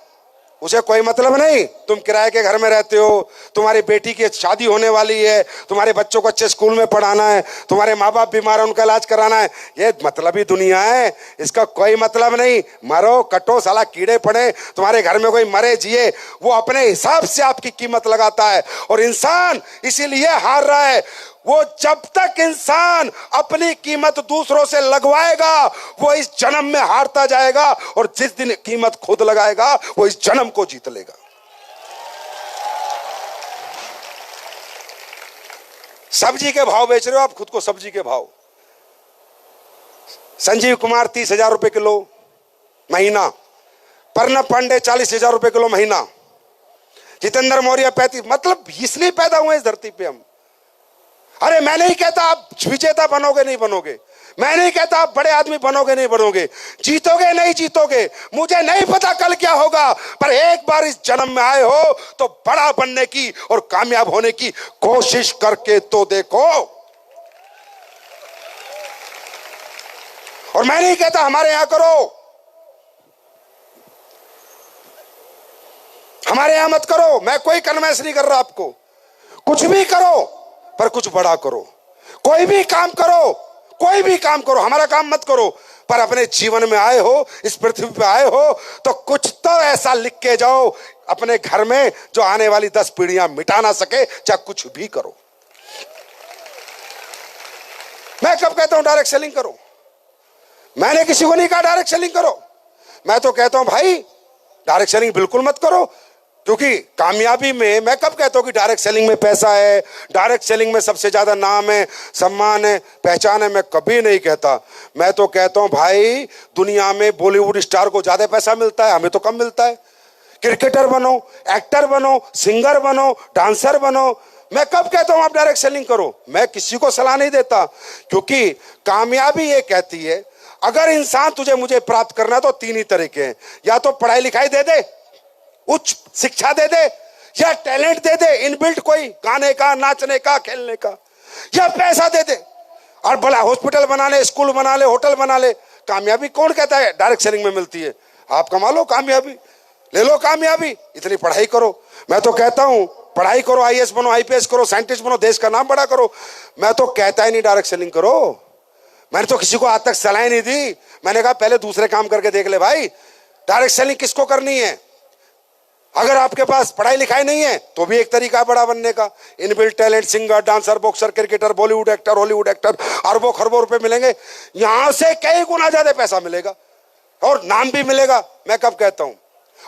उसे कोई मतलब नहीं। तुम किराए के घर में रहते हो, तुम्हारी बेटी की शादी होने वाली है, तुम्हारे बच्चों को अच्छे स्कूल में पढ़ाना है, तुम्हारे माँ बाप बीमार है, उनका इलाज कराना है। ये मतलबी दुनिया है, इसका कोई मतलब नहीं। मरो कटो साला, कीड़े पड़े, तुम्हारे घर में कोई मरे जिए, वो अपने हिसाब से आपकी कीमत लगाता है। और इंसान इसीलिए हार रहा है। वो जब तक इंसान अपनी कीमत दूसरों से लगवाएगा, वो इस जन्म में हारता जाएगा, और जिस दिन कीमत खुद लगाएगा, वो इस जन्म को जीत लेगा। सब्जी के भाव बेच रहे हो आप खुद को, सब्जी के भाव। संजीव कुमार 30,000 रुपए किलो महीना, प्रणब पांडे 40,000 रुपए किलो महीना, जितेंद्र मौर्य 35। मतलब इसलिए पैदा हुए इस धरती पे हम। अरे मैं नहीं कहता आप विजेता बनोगे नहीं बनोगे, मैं नहीं कहता आप बड़े आदमी बनोगे नहीं बनोगे, जीतोगे नहीं जीतोगे, मुझे नहीं पता कल क्या होगा, पर एक बार इस जन्म में आए हो तो बड़ा बनने की और कामयाब होने की कोशिश करके तो देखो। और मैं नहीं कहता हमारे यहां करो, हमारे यहां मत करो, मैं कोई कन्वेंस नहीं कर रहा आपको। कुछ भी करो पर कुछ बड़ा करो, कोई भी काम करो, कोई भी काम करो, हमारा काम मत करो, पर अपने जीवन में आए हो, इस पृथ्वी पे आए हो, तो कुछ तो ऐसा लिख के जाओ अपने घर में जो आने वाली 10 पीढ़ियां मिटा ना सके। चाहे कुछ भी करो। मैं कब कहता हूं डायरेक्ट सेलिंग करो? मैंने किसी को नहीं कहा डायरेक्ट सेलिंग करो। मैं तो कहता हूं भाई डायरेक्ट सेलिंग बिल्कुल मत करो, क्योंकि कामयाबी में मैं कब कहता हूं कि डायरेक्ट सेलिंग में पैसा है, डायरेक्ट सेलिंग में सबसे ज्यादा नाम है, सम्मान है, पहचान है, मैं कभी नहीं कहता। मैं तो कहता हूं भाई दुनिया में बॉलीवुड स्टार को ज्यादा पैसा मिलता है, हमें तो कम मिलता है। क्रिकेटर बनो, एक्टर बनो, सिंगर बनो, डांसर बनो। मैं कब कहता हूं आप डायरेक्ट सेलिंग करो? मैं किसी को सलाह नहीं देता, क्योंकि कामयाबी ये कहती है अगर इंसान तुझे मुझे प्राप्त करना है तो तीन ही तरीके हैं, या तो पढ़ाई लिखाई दे दे, उच्च शिक्षा दे दे, या टैलेंट दे दे इनबिल्ट कोई गाने का, नाचने का, खेलने का, या पैसा दे दे और भला हॉस्पिटल बना ले, स्कूल बना ले, होटल बना ले। कामयाबी कौन कहता है डायरेक्ट सेलिंग में मिलती है? आप कमा लो कामयाबी, ले लो कामयाबी, इतनी पढ़ाई करो। मैं तो कहता हूं पढ़ाई करो, आईएएस बनो, आईपीएस करो, साइंटिस्ट बनो, देश का नाम बड़ा करो। मैं तो कहता ही नहीं डायरेक्ट सेलिंग करो। मैंने तो किसी को आज तक सलाह नहीं दी। मैंने कहा पहले दूसरे काम करके देख ले भाई, डायरेक्ट सेलिंग किसको करनी है? अगर आपके पास पढ़ाई लिखाई नहीं है तो भी एक तरीका बड़ा बनने का, inbuilt talent, singer, dancer, boxer, cricketer, Bollywood actor, Hollywood actor, अरबों खरबों रुपए मिलेंगे, यहां से कई गुना ज्यादा पैसा मिलेगा और नाम भी मिलेगा। मैं कब कहता हूं?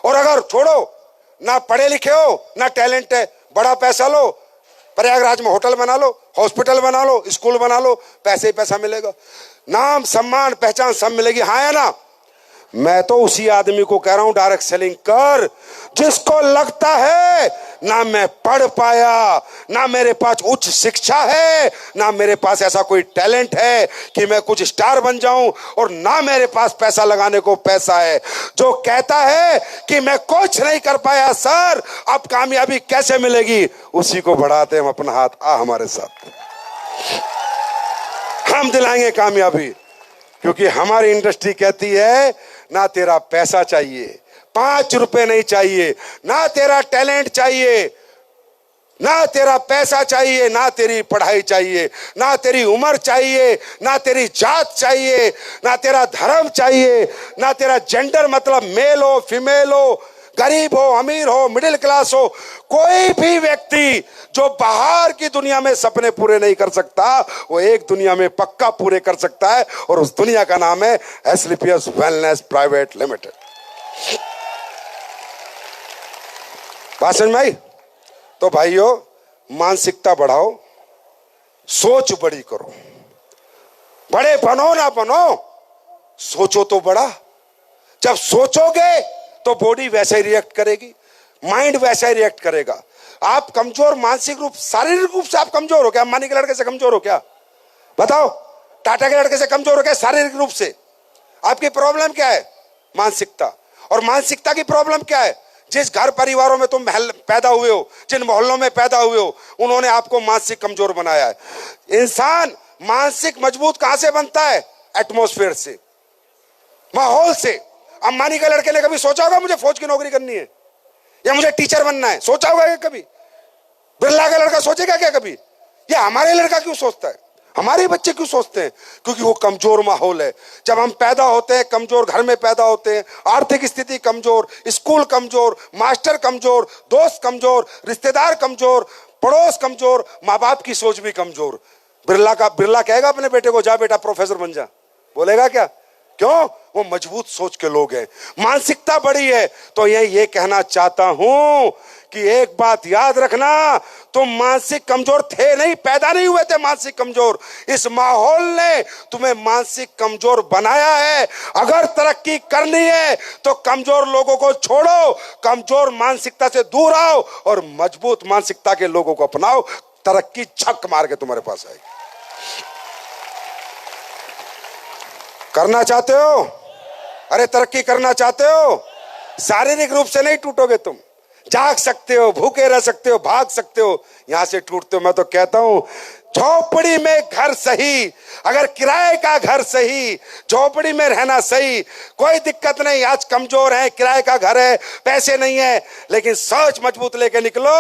और अगर छोड़ो, ना पढ़े लिखे हो ना टैलेंट है, बड़ा पैसा लो, प्रयागराज में होटल बना लो, हॉस्पिटल बना लो, स्कूल बना लो, पैसे ही पैसा मिलेगा, नाम सम्मान पहचान सब मिलेगी। हाँ है ना? मैं तो उसी आदमी को कह रहा हूं डायरेक्ट सेलिंग कर जिसको लगता है ना मैं पढ़ पाया, ना मेरे पास उच्च शिक्षा है, ना मेरे पास ऐसा कोई टैलेंट है कि मैं कुछ स्टार बन जाऊं, और ना मेरे पास पैसा लगाने को पैसा है। जो कहता है कि मैं कुछ नहीं कर पाया सर, अब कामयाबी कैसे मिलेगी, उसी को बढ़ाते हम अपना हाथ, आ हमारे साथ, हम दिलाएंगे कामयाबी। क्योंकि हमारी इंडस्ट्री कहती है ना तेरा पैसा चाहिए, 5 रुपए नहीं चाहिए, ना तेरा टैलेंट चाहिए, ना तेरा पैसा चाहिए, ना तेरी पढ़ाई चाहिए, ना तेरी उम्र चाहिए, ना तेरी जात चाहिए, ना तेरा धर्म चाहिए, ना तेरा जेंडर मतलब मेल हो फीमेल हो, गरीब हो अमीर हो मिडिल क्लास हो। कोई भी व्यक्ति जो बाहर की दुनिया में सपने पूरे नहीं कर सकता, वो एक दुनिया में पक्का पूरे कर सकता है, और उस दुनिया का नाम है एस्क्लेपियस वेलनेस प्राइवेट लिमिटेड। बात समझ में आई? तो भाइयों मानसिकता बढ़ाओ, सोच बड़ी करो, बड़े बनो ना बनो, सोचो तो बड़ा। जब सोचोगे तो बॉडी वैसे ही रिएक्ट करेगी, माइंड वैसा ही रिएक्ट करेगा। आप कमजोर मानसिक रूप, शारीरिक रूप से आप कमजोर हो क्या? अंबानी के लड़के से कमजोर हो क्या? बताओ। टाटा के लड़के से कमजोर हो क्या शारीरिक रूप से? आपकी प्रॉब्लम क्या है? मानसिकता। और मानसिकता की प्रॉब्लम क्या है? जिस घर परिवारों में तुम पैदा हुए हो, जिन मोहल्लों में पैदा हुए हो, उन्होंने आपको मानसिक कमजोर बनाया है। इंसान मानसिक मजबूत कहां से बनता है? एटमॉस्फेयर से, माहौल से। अंबानी के लड़के ने कभी सोचा होगा मुझे फौज की नौकरी करनी है या मुझे टीचर बनना है? सोचा होगा क्या कभी? बिरला का लड़का सोचेगा क्या कभी? ये हमारे लड़का क्यों सोचता है, हमारे बच्चे क्यों सोचते हैं? क्योंकि वो कमजोर माहौल है। जब हम पैदा होते हैं कमजोर घर में पैदा होते हैं, आर्थिक स्थिति कमजोर, स्कूल कमजोर, मास्टर कमजोर, दोस्त कमजोर, रिश्तेदार कमजोर, पड़ोस कमजोर, माँ बाप की सोच भी कमजोर। बिरला कहेगा अपने बेटे को जा बेटा प्रोफेसर बन जा? बोलेगा क्या? क्यों? वो मजबूत सोच के लोग हैं, मानसिकता बड़ी है। तो ये कहना चाहता हूं कि एक बात याद रखना, तुम मानसिक कमजोर थे नहीं, पैदा नहीं हुए थे मानसिक कमजोर, इस माहौल ने तुम्हें मानसिक कमजोर बनाया है। अगर तरक्की करनी है तो कमजोर लोगों को छोड़ो, कमजोर मानसिकता से दूर आओ और मजबूत मानसिकता के लोगों को अपनाओ। तरक्की छक मार के तुम्हारे पास आएगी। करना चाहते हो? अरे तरक्की करना चाहते हो? शारीरिक रूप से नहीं टूटोगे तुम, जाग सकते हो, भूखे रह सकते हो, भाग सकते हो, यहां से टूटते हो। मैं तो कहता हूं झोपड़ी में घर सही, अगर किराए का घर सही, झोपड़ी में रहना सही, कोई दिक्कत नहीं। आज कमजोर है, किराए का घर है, पैसे नहीं है, लेकिन सोच मजबूत लेके निकलो।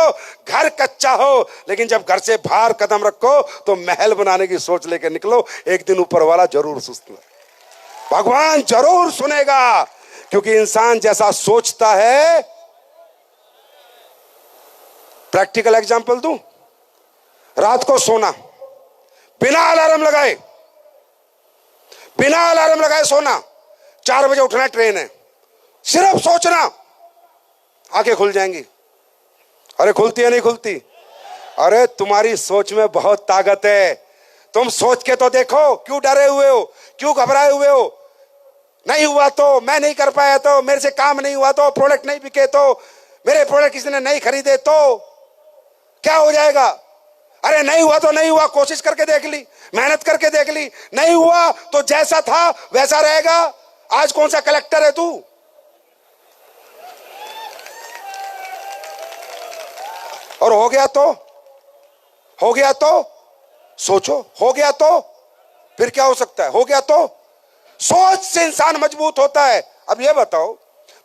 घर कच्चा हो लेकिन जब घर से बाहर कदम रखो तो महल बनाने की सोच लेके निकलो। एक दिन ऊपर वाला जरूर सुनता, भगवान जरूर सुनेगा, क्योंकि इंसान जैसा सोचता है। प्रैक्टिकल एग्जांपल दूं, रात को सोना बिना अलार्म लगाए, बिना अलार्म लगाए सोना, 4 बजे उठना, ट्रेन है, सिर्फ सोचना, आंखें खुल जाएंगी। अरे खुलती है नहीं खुलती? अरे तुम्हारी सोच में बहुत ताकत है। तुम सोच के तो देखो, क्यों डरे हुए हो, क्यों घबराए हुए हो? नहीं हुआ तो, मैं नहीं कर पाया तो, मेरे से काम नहीं हुआ तो, प्रोडक्ट नहीं बिके तो, मेरे प्रोडक्ट किसी ने नहीं खरीदे तो क्या हो जाएगा? अरे नहीं हुआ तो नहीं हुआ, कोशिश करके देख ली, मेहनत करके देख ली, नहीं हुआ तो जैसा था वैसा रहेगा। आज कौन सा कलेक्टर है तू? और हो गया तो, हो गया तो सोचो, हो गया तो फिर क्या हो सकता है? हो गया तो सोच से इंसान मजबूत होता है। अब ये बताओ,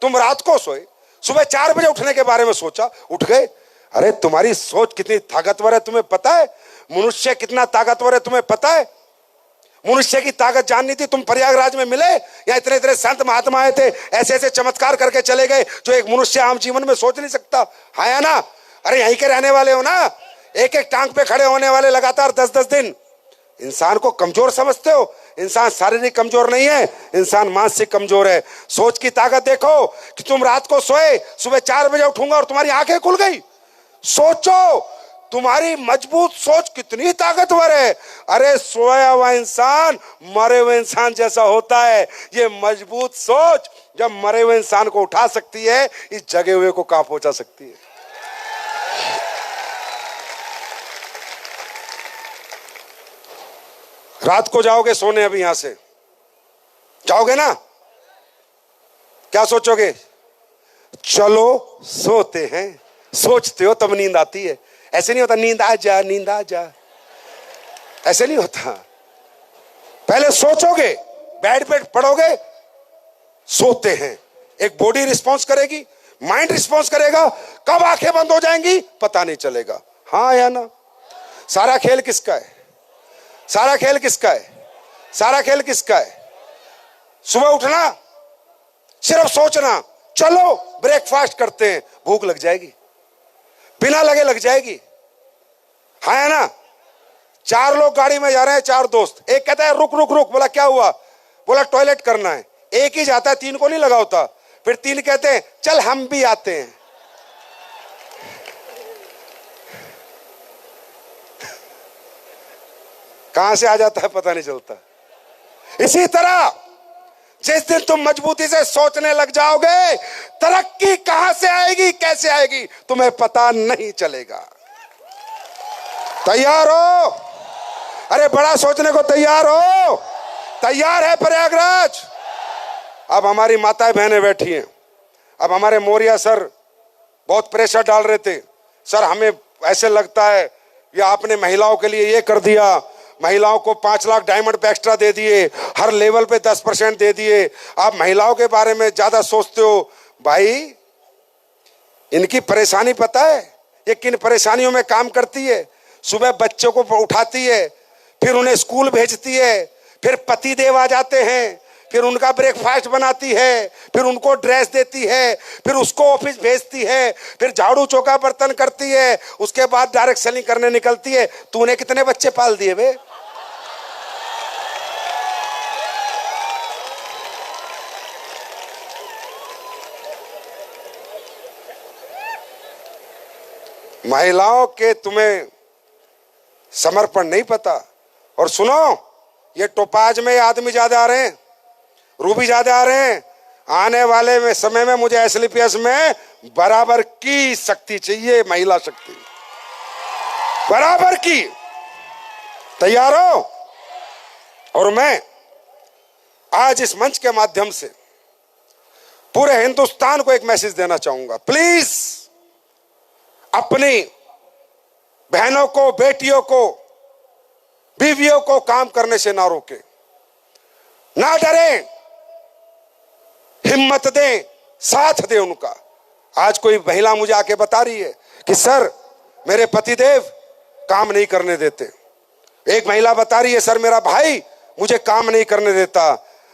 तुम रात को सोए, सुबह 4 बजे उठने के बारे में सोचा, उठ गए। अरे तुम्हारी सोच कितनी ताकतवर है तुम्हें पता है? मनुष्य कितना ताकतवर है तुम्हें पता है? मनुष्य की ताकत जाननी थी, तुम प्रयागराज में मिले, या इतने इतने संत महात्मा आए थे, ऐसे ऐसे चमत्कार करके चले गए जो एक मनुष्य आम जीवन में सोच नहीं सकता। हाँ या ना? अरे यहीं के रहने वाले हो ना, एक एक टांग पे खड़े होने वाले लगातार 10-10 दिन। इंसान को कमजोर समझते हो? इंसान शारीरिक कमजोर नहीं है, इंसान मानसिक कमजोर है। सोच की ताकत देखो कि तुम रात को सोए, सुबह 4 बजे उठूंगा और तुम्हारी आंखें खुल गई। सोचो, तुम्हारी मजबूत सोच कितनी ताकतवर है। अरे सोया हुआ इंसान मरे हुए इंसान जैसा होता है। ये मजबूत सोच जब मरे हुए इंसान को उठा सकती है, इस जगे हुए को कहां पहुंचा सकती है? रात को जाओगे सोने, अभी यहां से जाओगे ना, क्या सोचोगे? चलो सोते हैं। सोचते हो तब नींद आती है। ऐसे नहीं होता नींद आ जा, नींद आ जा, ऐसे नहीं होता। पहले सोचोगे, बेड पे पड़ोगे, सोते हैं, एक बॉडी रिस्पॉन्स करेगी, माइंड रिस्पॉन्स करेगा, कब आंखें बंद हो जाएंगी पता नहीं चलेगा। हाँ या ना? सारा खेल किसका है? सारा खेल किसका है? सारा खेल किसका है? सुबह उठना, सिर्फ सोचना, चलो ब्रेकफास्ट करते हैं, भूख लग जाएगी, बिना लगे लग जाएगी। है ना? 4 लोग गाड़ी में जा रहे हैं, 4 दोस्त, एक कहता है रुक रुक रुक, बोला क्या हुआ? बोला टॉयलेट करना है। एक ही जाता है, 3 को नहीं लगा होता। फिर 3 कहते हैं चल हम भी आते हैं। कहां से आ जाता है पता नहीं चलता। इसी तरह जिस दिन तुम मजबूती से सोचने लग जाओगे, तरक्की कहां से आएगी, कैसे आएगी, तुम्हें पता नहीं चलेगा। तैयार हो? अरे बड़ा सोचने को तैयार हो? तैयार है प्रयागराज? अब हमारी माताएं बहनें बैठी हैं। अब हमारे मौर्या सर बहुत प्रेशर डाल रहे थे, सर हमें ऐसे लगता है ये आपने महिलाओं के लिए ये कर दिया, महिलाओं को 5 लाख डायमंड पे एक्स्ट्रा दे दिए, हर लेवल पे 10% दे दिए, आप महिलाओं के बारे में ज्यादा सोचते हो। भाई इनकी परेशानी पता है ये किन परेशानियों में काम करती है? सुबह बच्चों को उठाती है, फिर उन्हें स्कूल भेजती है, फिर पति देव आ जाते हैं, फिर उनका ब्रेकफास्ट बनाती है, फिर उनको ड्रेस देती है, फिर उसको ऑफिस भेजती है, फिर झाड़ू चौका बर्तन करती है, उसके बाद डायरेक्ट सेलिंग करने निकलती है। तूने कितने बच्चे पाल दिए बे? महिलाओं के तुम्हें समर्पण नहीं पता। और सुनो, ये टोपाज में आदमी ज्यादा आ रहे हैं, रूबी ज्यादा आ रहे हैं। आने वाले में समय में मुझे एसलीपीएस में बराबर की शक्ति चाहिए, महिला शक्ति बराबर की। तैयार हो? और मैं आज इस मंच के माध्यम से पूरे हिंदुस्तान को एक मैसेज देना चाहूंगा। प्लीज अपनी बहनों को, बेटियों को, बीवियों को काम करने से ना रोके, ना डरें, हिम्मत दें, साथ दें उनका। आज कोई महिला मुझे आके बता रही है कि सर मेरे पतिदेव काम नहीं करने देते। एक महिला बता रही है सर मेरा भाई मुझे काम नहीं करने देता।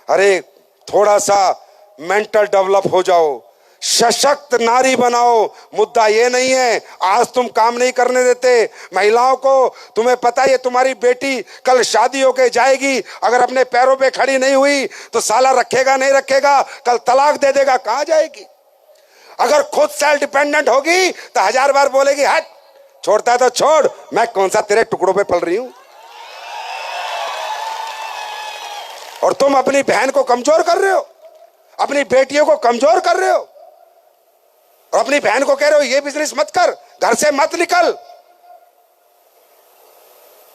अरे थोड़ा सा मेंटल डेवलप हो जाओ, सशक्त नारी बनाओ। मुद्दा ये नहीं है आज तुम काम नहीं करने देते महिलाओं को। तुम्हें पता है तुम्हारी बेटी कल शादी होके जाएगी, अगर अपने पैरों पे खड़ी नहीं हुई तो साला रखेगा नहीं रखेगा, कल तलाक दे देगा, कहां जाएगी। अगर खुद सेल्फ डिपेंडेंट होगी तो 1000 बार बोलेगी हट, छोड़ता है तो छोड़, मैं कौन सा तेरे टुकड़ों पे पल रही हूं। और तुम अपनी बहन को कमजोर कर रहे हो, अपनी बेटियों को कमजोर कर रहे हो, और अपनी बहन को कह रहे हो ये बिजनेस मत कर, घर से मत निकल,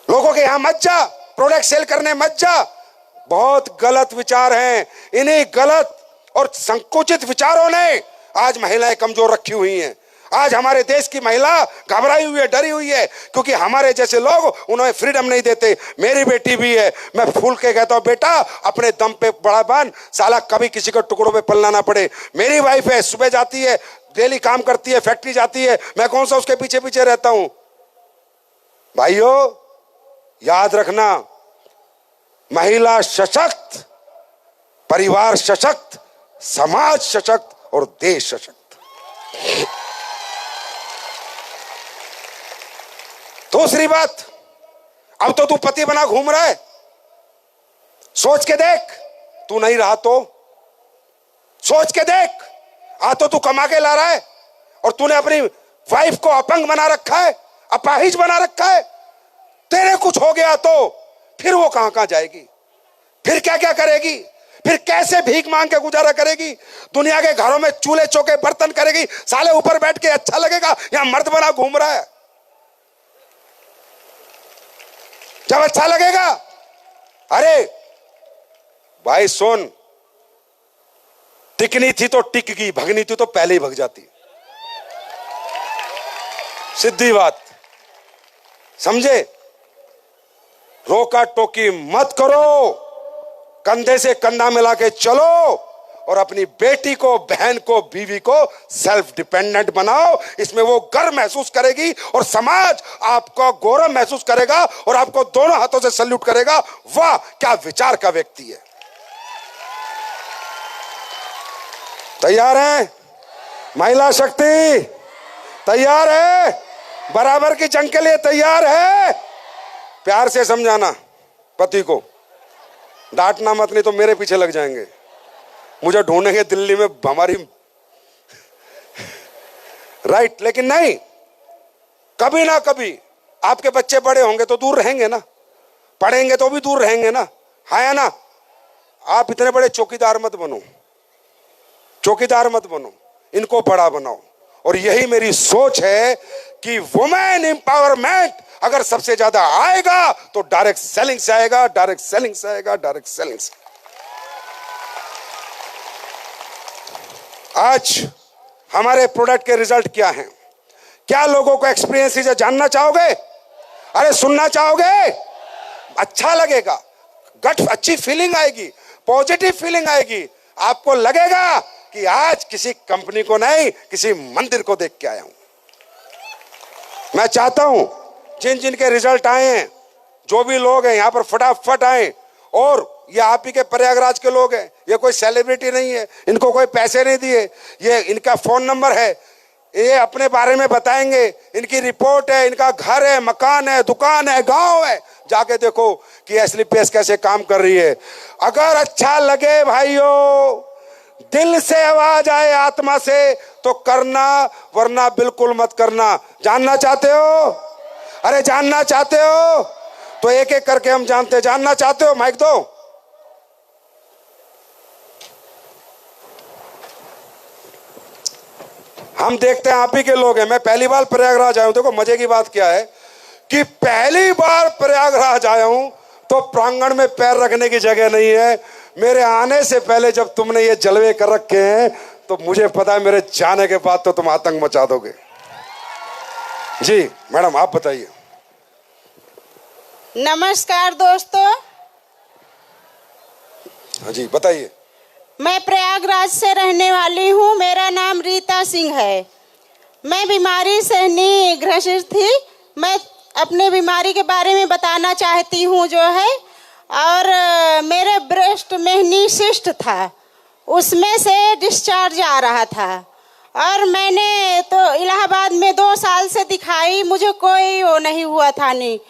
लोगों के यहां मत जा, प्रोडक्ट सेल करने मत जा। बहुत गलत विचार हैं। इन्हीं गलत और संकुचित विचारों ने आज महिलाएं कमजोर रखी हुई हैं। आज हमारे देश की महिला घबराई हुई है, डरी हुई है, क्योंकि हमारे जैसे लोग उन्हें फ्रीडम नहीं देते। मेरी बेटी भी है, मैं फूल के कहता हूं बेटा अपने दम पे बड़ा बन, साला कभी किसी को टुकड़ों पे पलना ना पड़े। मेरी वाइफ है, सुबह जाती है, डेली काम करती है, फैक्ट्री जाती है, मैं कौन सा उसके पीछे पीछे रहता हूं। भाइयों याद रखना, महिला सशक्त, परिवार सशक्त, समाज सशक्त और देश सशक्त। दूसरी बात, अब तो तू पति बना घूम रहा है, सोच के देख, तू नहीं रहा तो सोच के देख, आ तो तू कमा के ला रहा है और तूने अपनी वाइफ को अपंग बना रखा है, अपाहिज बना रखा है। तेरे कुछ हो गया तो फिर वो कहां कहां जाएगी, फिर क्या क्या करेगी, फिर कैसे भीख मांग के गुजारा करेगी, दुनिया के घरों में चूल्हे चौके बर्तन करेगी। साले ऊपर बैठ के अच्छा लगेगा, यहां मर्द बना घूम रहा है। जब अच्छा लगेगा, अरे भाई सुन, टिकनी थी तो टिक गई, भगनी थी तो पहले ही भग जाती, सीधी बात, समझे। रोका टोकी मत करो, कंधे से कंधा मिला के चलो और अपनी बेटी को, बहन को, बीवी को सेल्फ डिपेंडेंट बनाओ। इसमें वो गर्व महसूस करेगी और समाज आपको गौरव महसूस करेगा और आपको दोनों हाथों से सल्यूट करेगा। वाह क्या विचार का व्यक्ति है। तैयार हैं महिला शक्ति? तैयार है? बराबर की जंग के लिए तैयार है? प्यार से समझाना पति को, डांटना मत, नहीं तो मेरे पीछे लग जाएंगे, मुझे ढूंढेंगे दिल्ली में हमारी राइट। लेकिन नहीं, कभी ना कभी आपके बच्चे बड़े होंगे तो दूर रहेंगे ना, पढ़ेंगे तो भी दूर रहेंगे ना, है ना। आप इतने बड़े चौकीदार मत बनो, चौकीदार मत बनो, इनको बड़ा बनाओ। और यही मेरी सोच है कि वुमेन एम्पावरमेंट अगर सबसे ज्यादा आएगा तो डायरेक्ट सेलिंग से आएगा, डायरेक्ट सेलिंग से आएगा, डायरेक्ट सेलिंग से। आज हमारे प्रोडक्ट के रिजल्ट क्या हैं? क्या लोगों को एक्सपीरियंस से जानना चाहोगे? अरे सुनना चाहोगे? अच्छा लगेगा, गट अच्छी फीलिंग आएगी, पॉजिटिव फीलिंग आएगी। आपको लगेगा कि आज किसी कंपनी को नहीं, किसी मंदिर को देख के आया हूं। मैं चाहता हूं जिन जिन के रिजल्ट आए हैं, जो भी लोग हैं यहां पर फटाफट आए। और ये आप ही के प्रयागराज के लोग हैं, ये कोई सेलिब्रिटी नहीं है, इनको कोई पैसे नहीं दिए, ये इनका फोन नंबर है, ये अपने बारे में बताएंगे, इनकी रिपोर्ट है, इनका घर है, मकान है, दुकान है, गांव है। जाके देखो कि एसलीपीएस कैसे काम कर रही है। अगर अच्छा लगे भाइयों, दिल से आवाज आए आत्मा से तो करना, वरना बिल्कुल मत करना। जानना चाहते हो? अरे जानना चाहते हो तो एक एक करके हम जानते हैं। जानना चाहते हो? माइक दो। हम देखते हैं आप ही के लोग हैं। मैं पहली बार प्रयागराज आया हूं। देखो मजे की बात क्या है कि पहली बार प्रयागराज आया हूं तो प्रांगण में पैर रखने की जगह नहीं है। मेरे आने से पहले जब तुमने ये जलवे कर रखे हैं तो मुझे पता है मेरे जाने के बाद तो तुम आतंक मचा दोगे। जी मैडम आप बताइए। नमस्कार दोस्तों। हाँ जी बताइए। मैं प्रयागराज से रहने वाली हूँ। मेरा नाम रीता सिंह है। मैं बीमारी से ग्रसित थी। मैं अपने बीमारी के बारे में बताना चाहती हूँ जो है। और मेरे ब्रेस्ट में सिस्ट था, उसमें से डिस्चार्ज आ रहा था और मैंने तो इलाहाबाद में 2 साल से दिखाई, मुझे कोई वो नहीं हुआ था नहीं।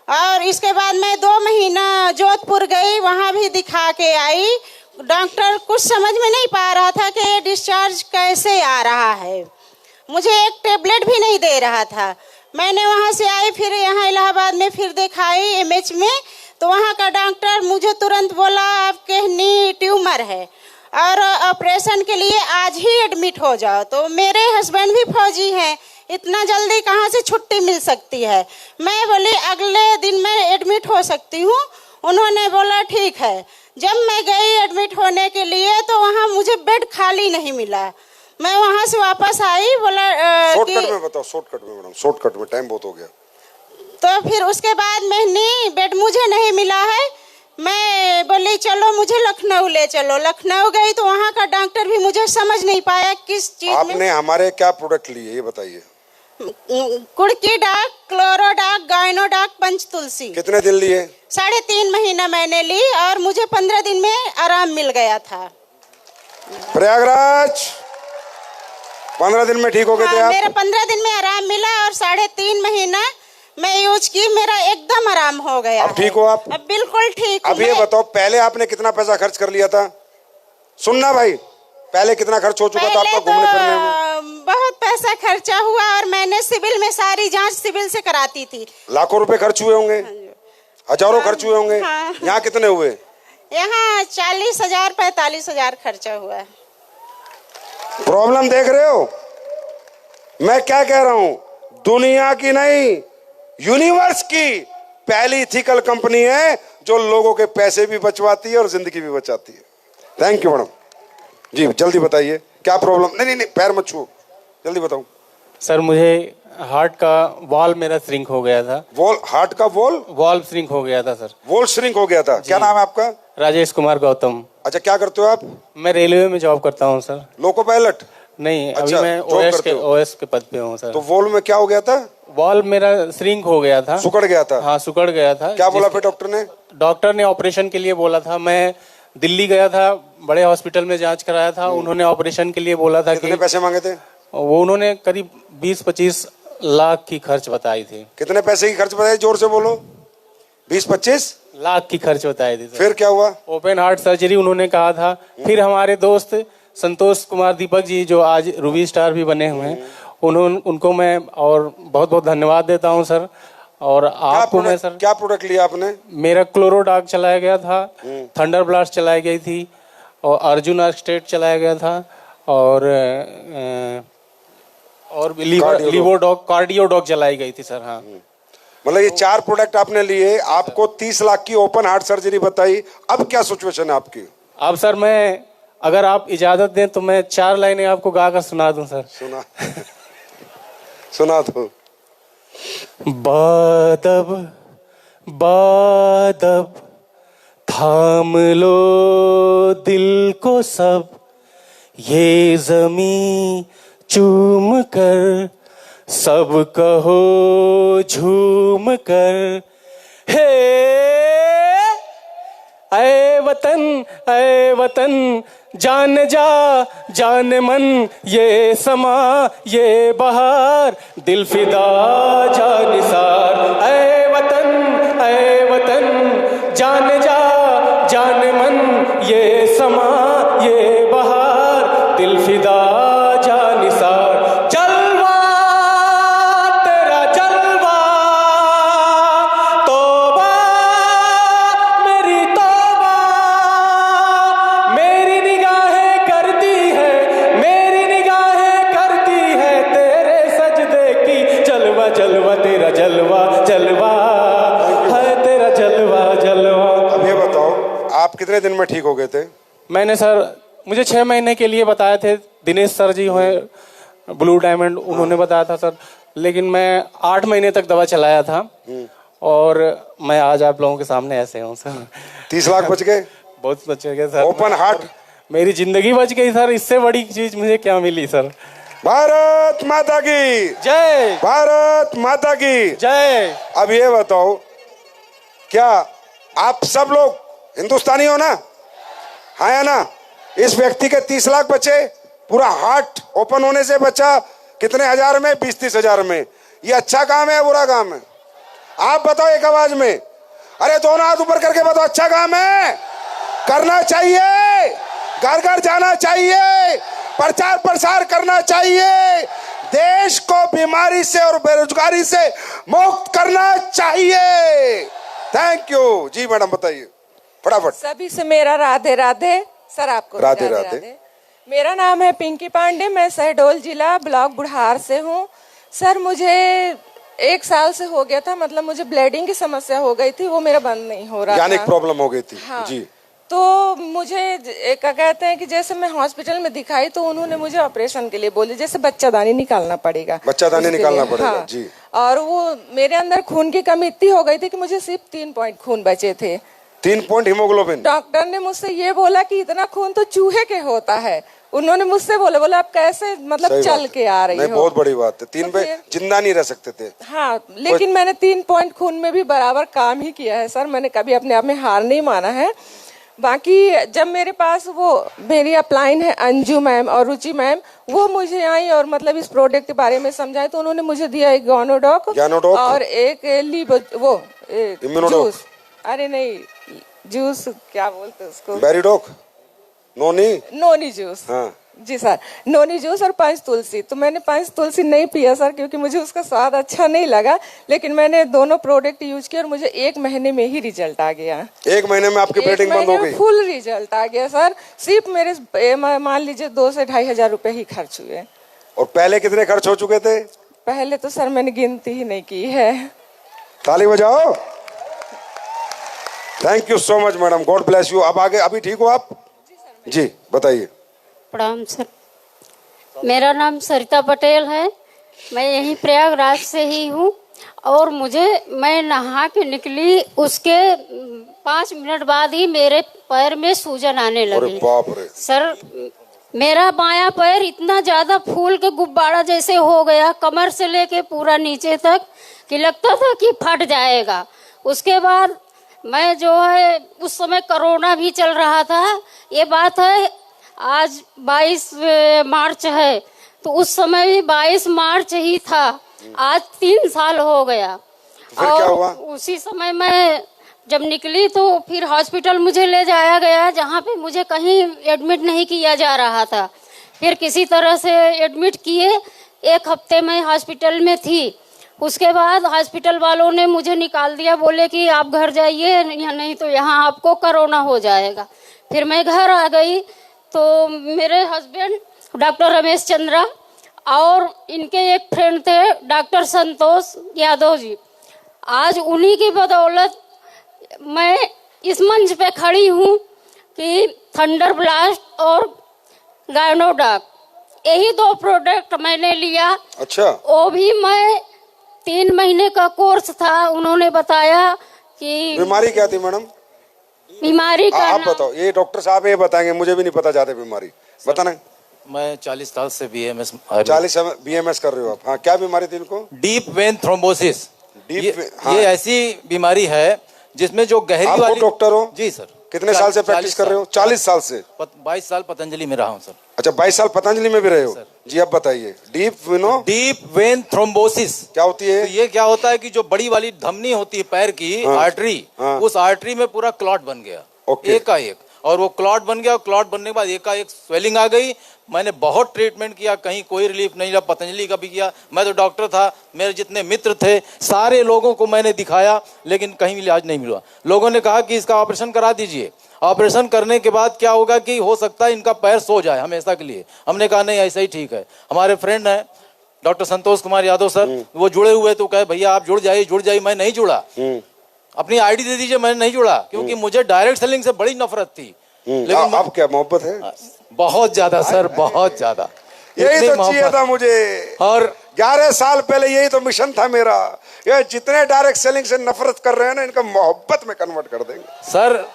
और इसके बाद मैं 2 महीना जोधपुर गई, वहाँ भी दिखा के आई। डॉक्टर कुछ समझ में नहीं पा रहा था कि ये डिस्चार्ज कैसे आ रहा है, मुझे एक टेबलेट भी नहीं दे रहा था। मैंने वहाँ से आई, फिर यहाँ इलाहाबाद में फिर दिखाई एमएच में, तो वहाँ का डॉक्टर मुझे तुरंत बोला आपके नी ट्यूमर है और ऑपरेशन के लिए आज ही एडमिट हो जाओ। तो मेरे हस्बैंड भी फौजी हैं, इतना जल्दी कहाँ से छुट्टी मिल सकती है। मैं बोली अगले दिन मैं एडमिट हो सकती हूँ। उन्होंने बोला ठीक है। जब मैं गई एडमिट होने के लिए तो वहाँ मुझे बेड खाली नहीं मिला। मैं वहाँ से वापस आई, बोला शॉर्टकट में बताओ, शॉर्टकट में मैडम, शॉर्टकट में, टाइम बहुत हो गया। तो फिर उसके बाद मैंने बेड मुझे नहीं मिला है। मैं बोली चलो मुझे लखनऊ ले चलो। लखनऊ गई तो वहाँ का डॉक्टर भी मुझे समझ नहीं पाया किस चीज में। आपने हमारे क्या प्रोडक्ट लिए ये बताइए। कुड़की डाक, क्लोरोडाक, गायनोडाक, पंचतुलसी। कितने दिन लिए? 3.5 महीना मैंने ली और मुझे 15 दिन में आराम मिल गया था। प्रयागराज 15 दिन में ठीक हो गए थे आप? मेरा 15 दिन में आराम मिला और 3.5 महीना मैं यूज की, मेरा एकदम आराम हो गया। अब ठीक हो आप? अब बिल्कुल ठीक। अब ये बताओ पहले आपने कितना पैसा खर्च कर लिया था? सुनना भाई, पहले कितना खर्च हो चुका था आपका घूमने फिरने में? बहुत पैसा खर्चा हुआ और मैंने सिविल में सारी जांच सिविल से कराती थी। लाखों रुपए खर्च हुए होंगे, हजारों खर्च हुए होंगे। हाँ। यहाँ कितने हुए? यहाँ 40,000 45,000 खर्चा हुआ है। प्रॉब्लम देख रहे हो? मैं क्या कह रहा हूं, दुनिया की नहीं यूनिवर्स की पहली इथिकल कंपनी है जो लोगों के पैसे भी बचवाती है और जिंदगी भी बचाती है। थैंक यू मैडम जी। जल्दी बताइए क्या प्रॉब्लम? नहीं नहीं नहीं, पैर मत छुओ, जल्दी बताओ। सर मुझे हार्ट का वॉल्व मेरा श्रिंक हो गया था। हार्ट का वॉल्व श्रिंक हो गया था सर। वॉल्व श्रिंक हो गया था। क्या नाम है आपका? राजेश कुमार गौतम। अच्छा, क्या करते हो आप? मैं रेलवे में जॉब करता हूँ सर। Loco pilot? नहीं, अच्छा, अभी मैं ओएस के पद पे हूँ सर। तो वॉल्व में क्या हो गया था? वॉल्व मेरा श्रिंक हो गया था, सुकड़ गया था। हाँ सुकड़ गया था। क्या बोला फिर डॉक्टर ने? डॉक्टर ने ऑपरेशन के लिए बोला था। मैं दिल्ली गया था, बड़े हॉस्पिटल में जांच कराया था। उन्होंने ऑपरेशन के लिए बोला था। कितने पैसे मांगे थे? वो उन्होंने करीब 20-25 लाख की खर्च बताई थी। कितने पैसे की खर्च बताई? जोर से बोलो। 20-25 लाख की खर्च बताई थी। फिर क्या हुआ? ओपन हार्ट सर्जरी उन्होंने कहा था। फिर हमारे दोस्त संतोष कुमार दीपक जी जो आज रूबी स्टार भी बने हुए हैं, उनको मैं और बहुत बहुत धन्यवाद देता हूं सर। और आपको मैं सर, क्या प्रोडक्ट लिया आपने? मेरा क्लोरोडाक चलाया गया था, थंडर ब्लास्ट चलाई गई थी और अर्जुन स्टेट चलाया गया था और लिवोडॉक कार्डियोडॉक चलाई गई थी सर। हाँ, मतलब ये 4 प्रोडक्ट आपने लिए, आपको 30 लाख की ओपन हार्ट सर्जरी बताई। अब क्या सिचुएशन है आपकी? अब सर मैं, अगर आप इजाजत दें तो मैं 4 लाइनें आपको गाकर सुना दूं सर। सुना सुना दो। बादब बादब थाम लो दिल को सब, ये जमीं चूम कर सब कहो झूम कर, हे ऐ वतन जान जा जान मन, ये समा ये बहार दिल फिदा जा निसार। ऐ वतन जान जा जान मन, ये समा ये बहार दिल फिदा जा निसार। जलवा तेरा जलवा, तौबा मेरी तौबा, मेरी निगाहें करती है, मेरी निगाहें करती है तेरे सजदे की। जलवा जलवा तेरा जलवा जलवा है तेरा जलवा जलवा। अब ये बताओ आप कितने दिन में ठीक हो गए थे? मैंने सर, मुझे 6 महीने के लिए बताए थे। दिनेश सर जी हैं ब्लू डायमंड, उन्होंने बताया था सर। लेकिन मैं 8 महीने तक दवा चलाया था और मैं आज आप लोगों के सामने ऐसे हूँ सर। 30 लाख बच गए? बहुत बच गए सर। ओपन हार्ट, मेरी जिंदगी बच गई सर। इससे बड़ी चीज मुझे क्या मिली सर। भारत माता की जय, भारत माता की जय। अब ये बताओ, क्या आप सब लोग हिंदुस्तानी हो ना? हाँ या ना? इस व्यक्ति के 30 लाख बचे, पूरा हार्ट ओपन होने से बच्चा कितने हजार में, 20-30 हजार में। ये अच्छा काम है या बुरा काम है? आप बताओ एक आवाज में। अरे दोनों हाथ ऊपर करके बताओ, अच्छा काम है, करना चाहिए, घर घर जाना चाहिए, प्रचार प्रसार करना चाहिए, देश को बीमारी से और बेरोजगारी से मुक्त करना चाहिए। Thank you ji. मैडम बताइए फटाफट। सभी से मेरा राधे राधे। सर आपको भी राधे राधे। मेरा नाम है पिंकी पांडे, मैं शहडोल जिला ब्लॉक बुढ़ार से हूँ। सर मुझे 1 साल से हो गया था, मतलब मुझे ब्लीडिंग की समस्या हो गई थी, वो मेरा बंद नहीं हो रहा यानी था। प्रॉब्लम हो गई थी। हाँ। जी। तो मुझे क्या कहते हैं कि जैसे मैं हॉस्पिटल में दिखाई तो उन्होंने मुझे ऑपरेशन के लिए बोले, जैसे बच्चादानी निकालना पड़ेगा। बच्चादानी उसके निकालना लिए। पड़ेगा। हाँ। जी। और वो मेरे अंदर खून की कमी इतनी हो गई थी कि मुझे सिर्फ 3 पॉइंट खून बचे थे। 3 पॉइंट हीमोग्लोबिन। डॉक्टर ने मुझसे ये बोला कि इतना खून तो चूहे के होता है। उन्होंने मुझसे बोला आप कैसे मतलब सही चल बात के आ रही नहीं, हो। बहुत बड़ी बात है। 3 तो पे फिर- जिंदा नहीं रह सकते थे। हाँ, लेकिन मैंने 3 पॉइंट खून में भी बराबर काम ही किया है सर। मैंने कभी अपने आप में हार नहीं माना है। बाकी जब मेरे पास वो मेरी अपलाइन है अंजू मैम और रुचि मैम, वो मुझे आई और मतलब इस प्रोडक्ट के बारे में समझाए, तो उन्होंने मुझे दिया एक गोनोडॉक और एक इम्यूनोडॉक। जूस। अरे नहीं, जूस क्या बोलते हैं उसको, बैरिडॉक, नोनी जूस। हाँ। जी सर, नोनी जूस और 5 तुलसी। तो मैंने 5 तुलसी नहीं पिया सर, क्योंकि मुझे उसका स्वाद अच्छा नहीं लगा, लेकिन मैंने दोनों प्रोडक्ट यूज किए और मुझे 1 महीने में ही रिजल्ट आ गया। 1 महीने में आपकी ब्लीडिंग बंद हो गई? फुल रिजल्ट आ गया सर। सिर्फ मेरे मान लीजिए 2 से 2.5 हजार रुपए ही खर्च हुए। और पहले कितने खर्च हो चुके थे? पहले तो सर मैंने गिनती ही नहीं की है। ताली बजाओ। Thank you so much madam, God bless you. अब आगे, अभी ठीक हो आप? जी बताइए। प्रणाम सर, मेरा नाम सरिता पटेल है, मैं यहीं प्रयागराज से ही हूँ। और मैं नहा के निकली, उसके 5 मिनट बाद ही मेरे पैर में सूजन आने अरे लगी। बाप रे। सर मेरा बायां पैर इतना ज्यादा फूल के गुब्बारा जैसे हो गया, कमर से लेके पूरा नीचे तक, कि लगता था कि फट जाएगा। उसके बाद मैं जो है, उस समय कोरोना भी चल रहा था, ये बात है आज 22 मार्च है, तो उस समय भी 22 मार्च ही था। आज 3 साल हो गया। फिर क्या हुआ? उसी समय मैं जब निकली तो फिर हॉस्पिटल मुझे ले जाया गया, जहाँ पे मुझे कहीं एडमिट नहीं किया जा रहा था। फिर किसी तरह से एडमिट किए, 1 हफ्ते में हॉस्पिटल में थी। उसके बाद हॉस्पिटल वालों ने मुझे निकाल दिया, बोले कि आप घर जाइए या नहीं तो यहाँ आपको कोरोना हो जाएगा। फिर मैं घर आ गई तो मेरे हस्बैंड डॉक्टर रमेश चंद्रा और इनके एक फ्रेंड थे डॉक्टर संतोष यादव जी, आज उन्हीं की बदौलत मैं इस मंच पे खड़ी हूँ कि थंडर ब्लास्ट और गायनोडॉक, यही 2 प्रोडक्ट मैंने लिया। अच्छा। वो भी मैं 3 महीने का कोर्स था, उन्होंने बताया कि बीमारी क्या थी मैडम? बीमारी का आप नाम- बताओ, ये डॉक्टर साहब ये बताएंगे, मुझे भी नहीं पता ज्यादा बीमारी बताना। मैं 40 साल से BMS 40 BMS कर रहे हो आप? हाँ, क्या बीमारी थी इनको? Deep vein thrombosis. हाँ। ये ऐसी बीमारी है जिसमें जो गहरी आप वाली। डॉक्टर हो? जी सर। कितने साल से प्रैक्टिस कर रहे हो? 40 साल से। 22 साल पतंजलि में रहा हूँ सर। अच्छा, 22 साल पतंजलि में भी रहे हो? जी अब बताइए। डीप वेन थ्रोम्बोसिस क्या होती है? तो ये क्या होता है कि जो बड़ी वाली धमनी होती है पैर की, हाँ। आर्टरी, हाँ। उस आर्टरी में पूरा क्लॉट बन गया। ओके। एकाएक, और वो क्लॉट बन गया, क्लॉट बनने के बाद एकाएक स्वेलिंग आ गई। मैंने बहुत ट्रीटमेंट किया, कहीं कोई रिलीफ नहीं रहा। पतंजलि का भी किया, मैं तो डॉक्टर था, मेरे जितने मित्र थे सारे लोगों को मैंने दिखाया, लेकिन कहीं इलाज नहीं मिला। लोगों ने कहा कि इसका ऑपरेशन करा दीजिए। ऑपरेशन करने के बाद क्या होगा कि हो सकता है इनका पैर सो जाए हमेशा के लिए। हमने कहा नहीं, ऐसा ही ठीक है। हमारे फ्रेंड हैं डॉक्टर संतोष कुमार यादव सर, वो जुड़े हुए, तो कहे भैया आप जुड़ जाइए। मैं नहीं जुड़ा। अपनी आईडी दे दीजिए, मैंने नहीं जुड़ा, क्योंकि मुझे डायरेक्ट सेलिंग से बड़ी नफरत थी। लेकिन अब क्या मोहब्बत है? बहुत ज्यादा सर, बहुत ज्यादा। यही तो चाहिए था मुझे। और 11 साल पहले यही तो मिशन था मेरा। ये जितने डायरेक्ट सेलिंग से नफरत कर रहे हैं ना, इनका मोहब्बत में कन्वर्ट कर देंगे। सर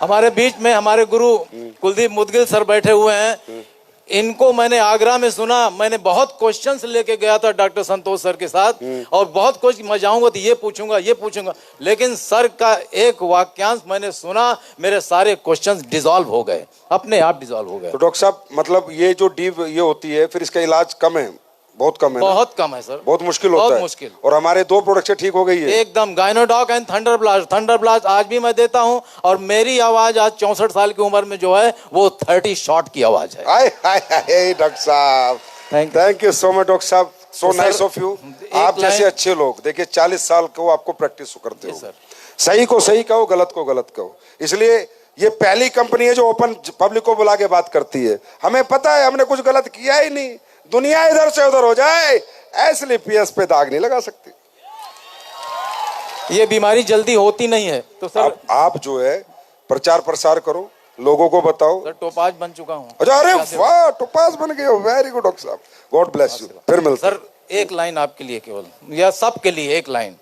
हमारे बीच में हमारे गुरु कुलदीप मुदगिल सर बैठे हुए हैं। इनको मैंने आगरा में सुना, मैंने बहुत क्वेश्चंस लेके गया था डॉक्टर संतोष सर के साथ, और बहुत कुछ मैं जाऊंगा तो ये पूछूंगा, लेकिन सर का एक वाक्यांश मैंने सुना, मेरे सारे क्वेश्चंस डिसॉल्व हो गए, अपने आप डिसॉल्व हो गए। तो डॉक्टर साहब मतलब ये जो डीप ये होती है फिर इसका इलाज कम है, बहुत कम है ना? बहुत कम है सर, बहुत मुश्किल होता है। बहुत मुश्किल। और हमारे 2 प्रोडक्ट से ठीक हो गई है एकदम। गायनोडॉक एंड थंडर ब्लास्ट आज भी मैं देता हूं, और मेरी आवाज आज 64 साल की उम्र में जो है वो 30 शॉट की आवाज है। हाय हाय हाय डॉक्टर साहब, thank you so much doctor साहब, सो नाइस ऑफ यू। आप जैसे अच्छे लोग देखिए 40 साल को आपको प्रैक्टिस करते हो, सही को सही कहो, गलत को गलत कहो। इसलिए ये पहली कंपनी है जो ओपन पब्लिक को बुला के बात करती है। हमें पता है हमने कुछ गलत किया ही नहीं, दुनिया इधर से उधर हो जाए एसलीपीएस पे दाग नहीं लगा सकती। ये बीमारी जल्दी होती नहीं है। तो सर आप जो है प्रचार प्रसार करो, लोगों को बताओ। सर टोपाज बन चुका हूँ। अच्छा, अरे वाह, टोपाज बन गए हो, वेरी गुड डॉक्टर साहब, गॉड ब्लेस यू। फिर मिलते सर एक लाइन आपके लिए, केवल या सबके लिए एक लाइन।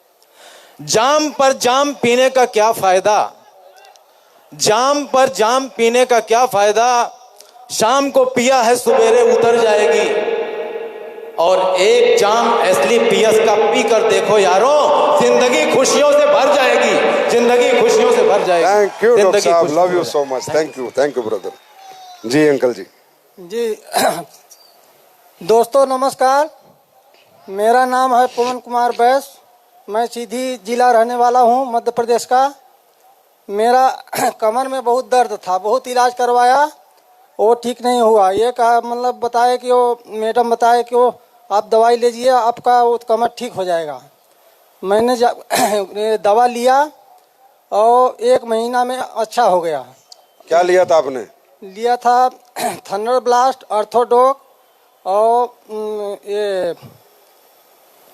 जाम पर जाम पीने का क्या फायदा, जाम पर जाम पीने का क्या फायदा, शाम को पिया है सवेरे उतर जाएगी, और एक जाम एसलीपीएस का पी कर देखो यारों, जिंदगी खुशियों से भर जाएगी, जिंदगी खुशियों से भर जाएगी। थैंक यू डॉक्टर साहब, love you so much, thank you brother. जी अंकल जी। जी दोस्तों नमस्कार, मेरा नाम है पवन कुमार बैस, मैं सीधी जिला रहने वाला हूँ, मध्य प्रदेश का। मेरा कमर में बहुत दर्द था, बहुत इलाज करवाया, वो ठीक नहीं हुआ। ये कहा मतलब बताए कि वो मैडम बताए कि वो आप दवाई लीजिए, आपका वो कमर ठीक हो जाएगा। मैंने दवा लिया और 1 महीना में अच्छा हो गया। क्या लिया था आपने? लिया था थंडर ब्लास्ट, ऑर्थोडॉक और ये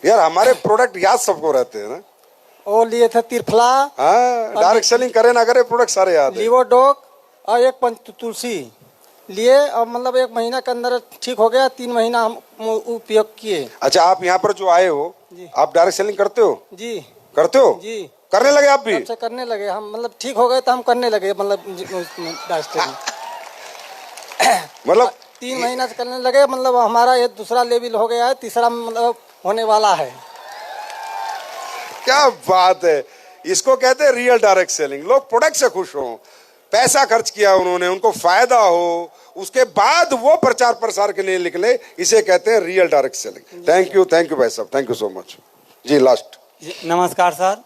यार हमारे प्रोडक्ट याद सबको रहते हैं ना। वो लिए थे त्रिफला, हाँ, डायरेक्ट सेलिंग करे ना करे प्रोडक्ट सारे याद है। लिवोडॉक और एक तुलसी लिए, और मतलब 1 महीना के अंदर ठीक हो गया। 3 महीना हम उपयोग किए। अच्छा, आप यहाँ पर जो आए हो आप डायरेक्ट सेलिंग करते हो? जी करते हो जी, करने लगे आप भी? से करने लगे हम, मतलब ठीक हो गए तो हम करने लगे, मतलब मतलब 3 महीना से करने लगे, मतलब हमारा ये दूसरा लेवल हो गया है, तीसरा मतलब होने वाला है। क्या बात है, इसको कहते हैं रियल डायरेक्ट सेलिंग। लोग प्रोडक्ट से खुश हो, पैसा खर्च किया उन्होंने, उनको फायदा हो, उसके बाद वो प्रचार प्रसार के लिए निकले, इसे कहते हैं real direct selling. Thank you भाई साहब, थैंक यू सो मच। जी लास्ट। नमस्कार सर।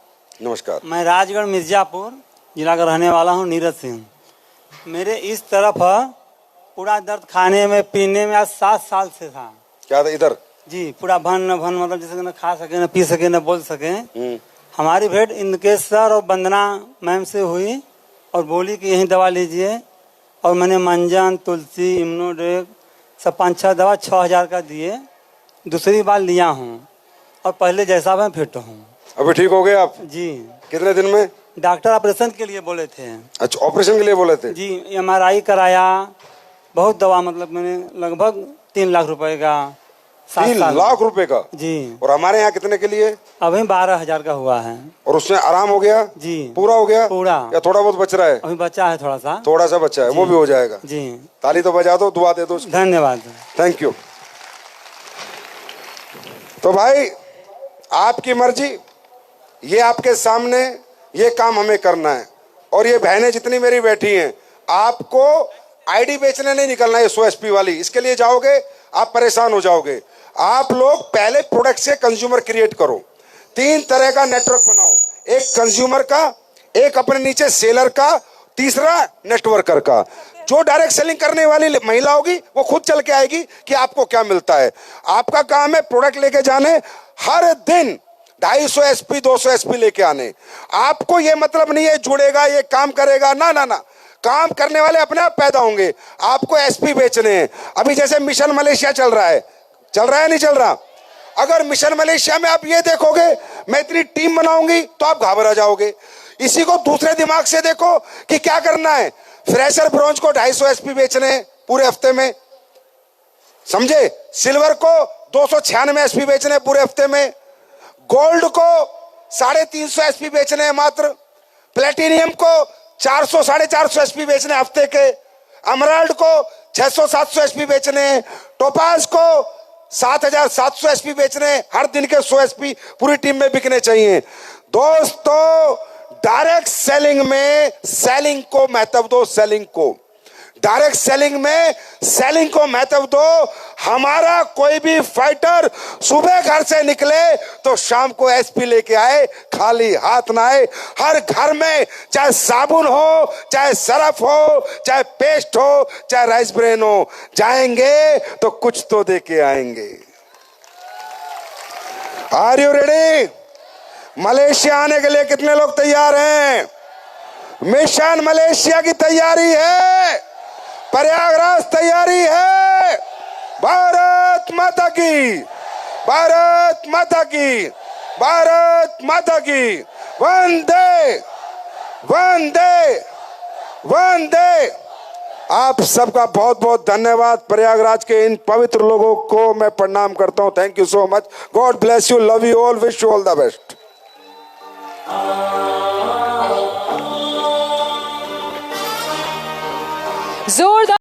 नमस्कार। मैं राजगढ़ मिर्जापुर जिला का रहने वाला हूँ, नीरज सिंह। मेरे इस तरफ पूरा दर्द खाने में पीने में आज 7 साल से था। क्या था इधर? जी पूरा भन मतलब जैसे न खा सके, न पी सके, न बोल सके। हमारी भेंट इनके सर और वंदना मैम से हुई और बोली कि यही दवा लीजिए, और मैंने मंजन, तुलसी, इम्नोडेक सब 5-6 दवा 6000 का दिए। दूसरी बार लिया हूँ और पहले जैसा मैं फिट हूँ। अभी ठीक हो गए आप? जी। कितने दिन में? डॉक्टर ऑपरेशन के लिए बोले थे। अच्छा, ऑपरेशन के लिए बोले थे? जी, MRI कराया, बहुत दवा, मतलब मैंने लगभग 3 लाख रुपए का। 3 लाख रुपए का? जी। और हमारे यहाँ कितने के लिए? अभी 12,000 का हुआ है। और उसमें आराम हो गया? जी। पूरा हो गया? पूरा। या थोड़ा बहुत बच रहा है? अभी बचा है, थोड़ा सा बचा है, वो भी हो जाएगा। जी। ताली तो बजा दो, दुआ दे दो। धन्यवाद। Thank you. तो भाई आपकी मर्जी, ये आपके सामने, ये काम हमें करना है। और ये बहनें जितनी मेरी बैठी हैं, आपको आईडी बेचने नहीं निकलना है 100 SP वाली, इसके लिए जाओगे आप परेशान हो जाओगे। आप लोग पहले प्रोडक्ट से कंज्यूमर क्रिएट करो, 3 तरह का नेटवर्क बनाओ, एक कंज्यूमर का, एक अपने नीचे सेलर का, तीसरा नेटवर्कर का। जो डायरेक्ट सेलिंग करने वाली महिला होगी वो खुद चल के आएगी कि आपको क्या मिलता है। आपका काम है प्रोडक्ट लेके जाने, हर दिन 250 SP 200 SP लेके आने। आपको ये मतलब नहीं है जुड़ेगा ये काम करेगा, ना ना ना, काम करने वाले अपने आप पैदा होंगे। आपको SP बेचने हैं। अभी जैसे मिशन मलेशिया चल रहा है नहीं चल रहा? अगर मिशन मलेशिया में आप ये देखोगे मैं इतनी टीम बनाऊंगी तो आप घबरा जाओगे। इसी को दूसरे दिमाग से देखो कि क्या करना है। फ्रेशर ब्रॉन्ज को 250 SP बेचने हैं पूरे हफ्ते में, समझे? सिल्वर को 296 SP बेचने पूरे हफ्ते में, गोल्ड को 350 SP बेचने हैं मात्र, प्लेटिनियम को 400 450 SP बेचने हफ्ते के, एमराल्ड को 600-700 एसपी बेचने हैं, टोपाज को 7,700 एसपी बेचने हैं, हर दिन के 100 एसपी पूरी टीम में बिकने चाहिए। दोस्तों, डायरेक्ट सेलिंग में सेलिंग को महत्व दो, सेलिंग को, डायरेक्ट सेलिंग में सेलिंग को महत्व दो। हमारा कोई भी फाइटर सुबह घर से निकले तो शाम को एसपी लेके आए, खाली हाथ ना आए। हर घर में चाहे साबुन हो, चाहे सरफ हो, चाहे पेस्ट हो, चाहे राइस ब्रेन हो, जाएंगे तो कुछ तो देके आएंगे। Are you ready? मलेशिया आने के लिए कितने लोग तैयार हैं? मिशन मलेशिया की तैयारी है, प्रयागराज तैयारी है। भारत माता की, भारत माता की, भारत माता की। वंदे वंदे वंदे। आप सबका बहुत बहुत धन्यवाद। प्रयागराज के इन पवित्र लोगों को मैं प्रणाम करता हूं। Thank you so much. God bless you, love you all, wish you all the best.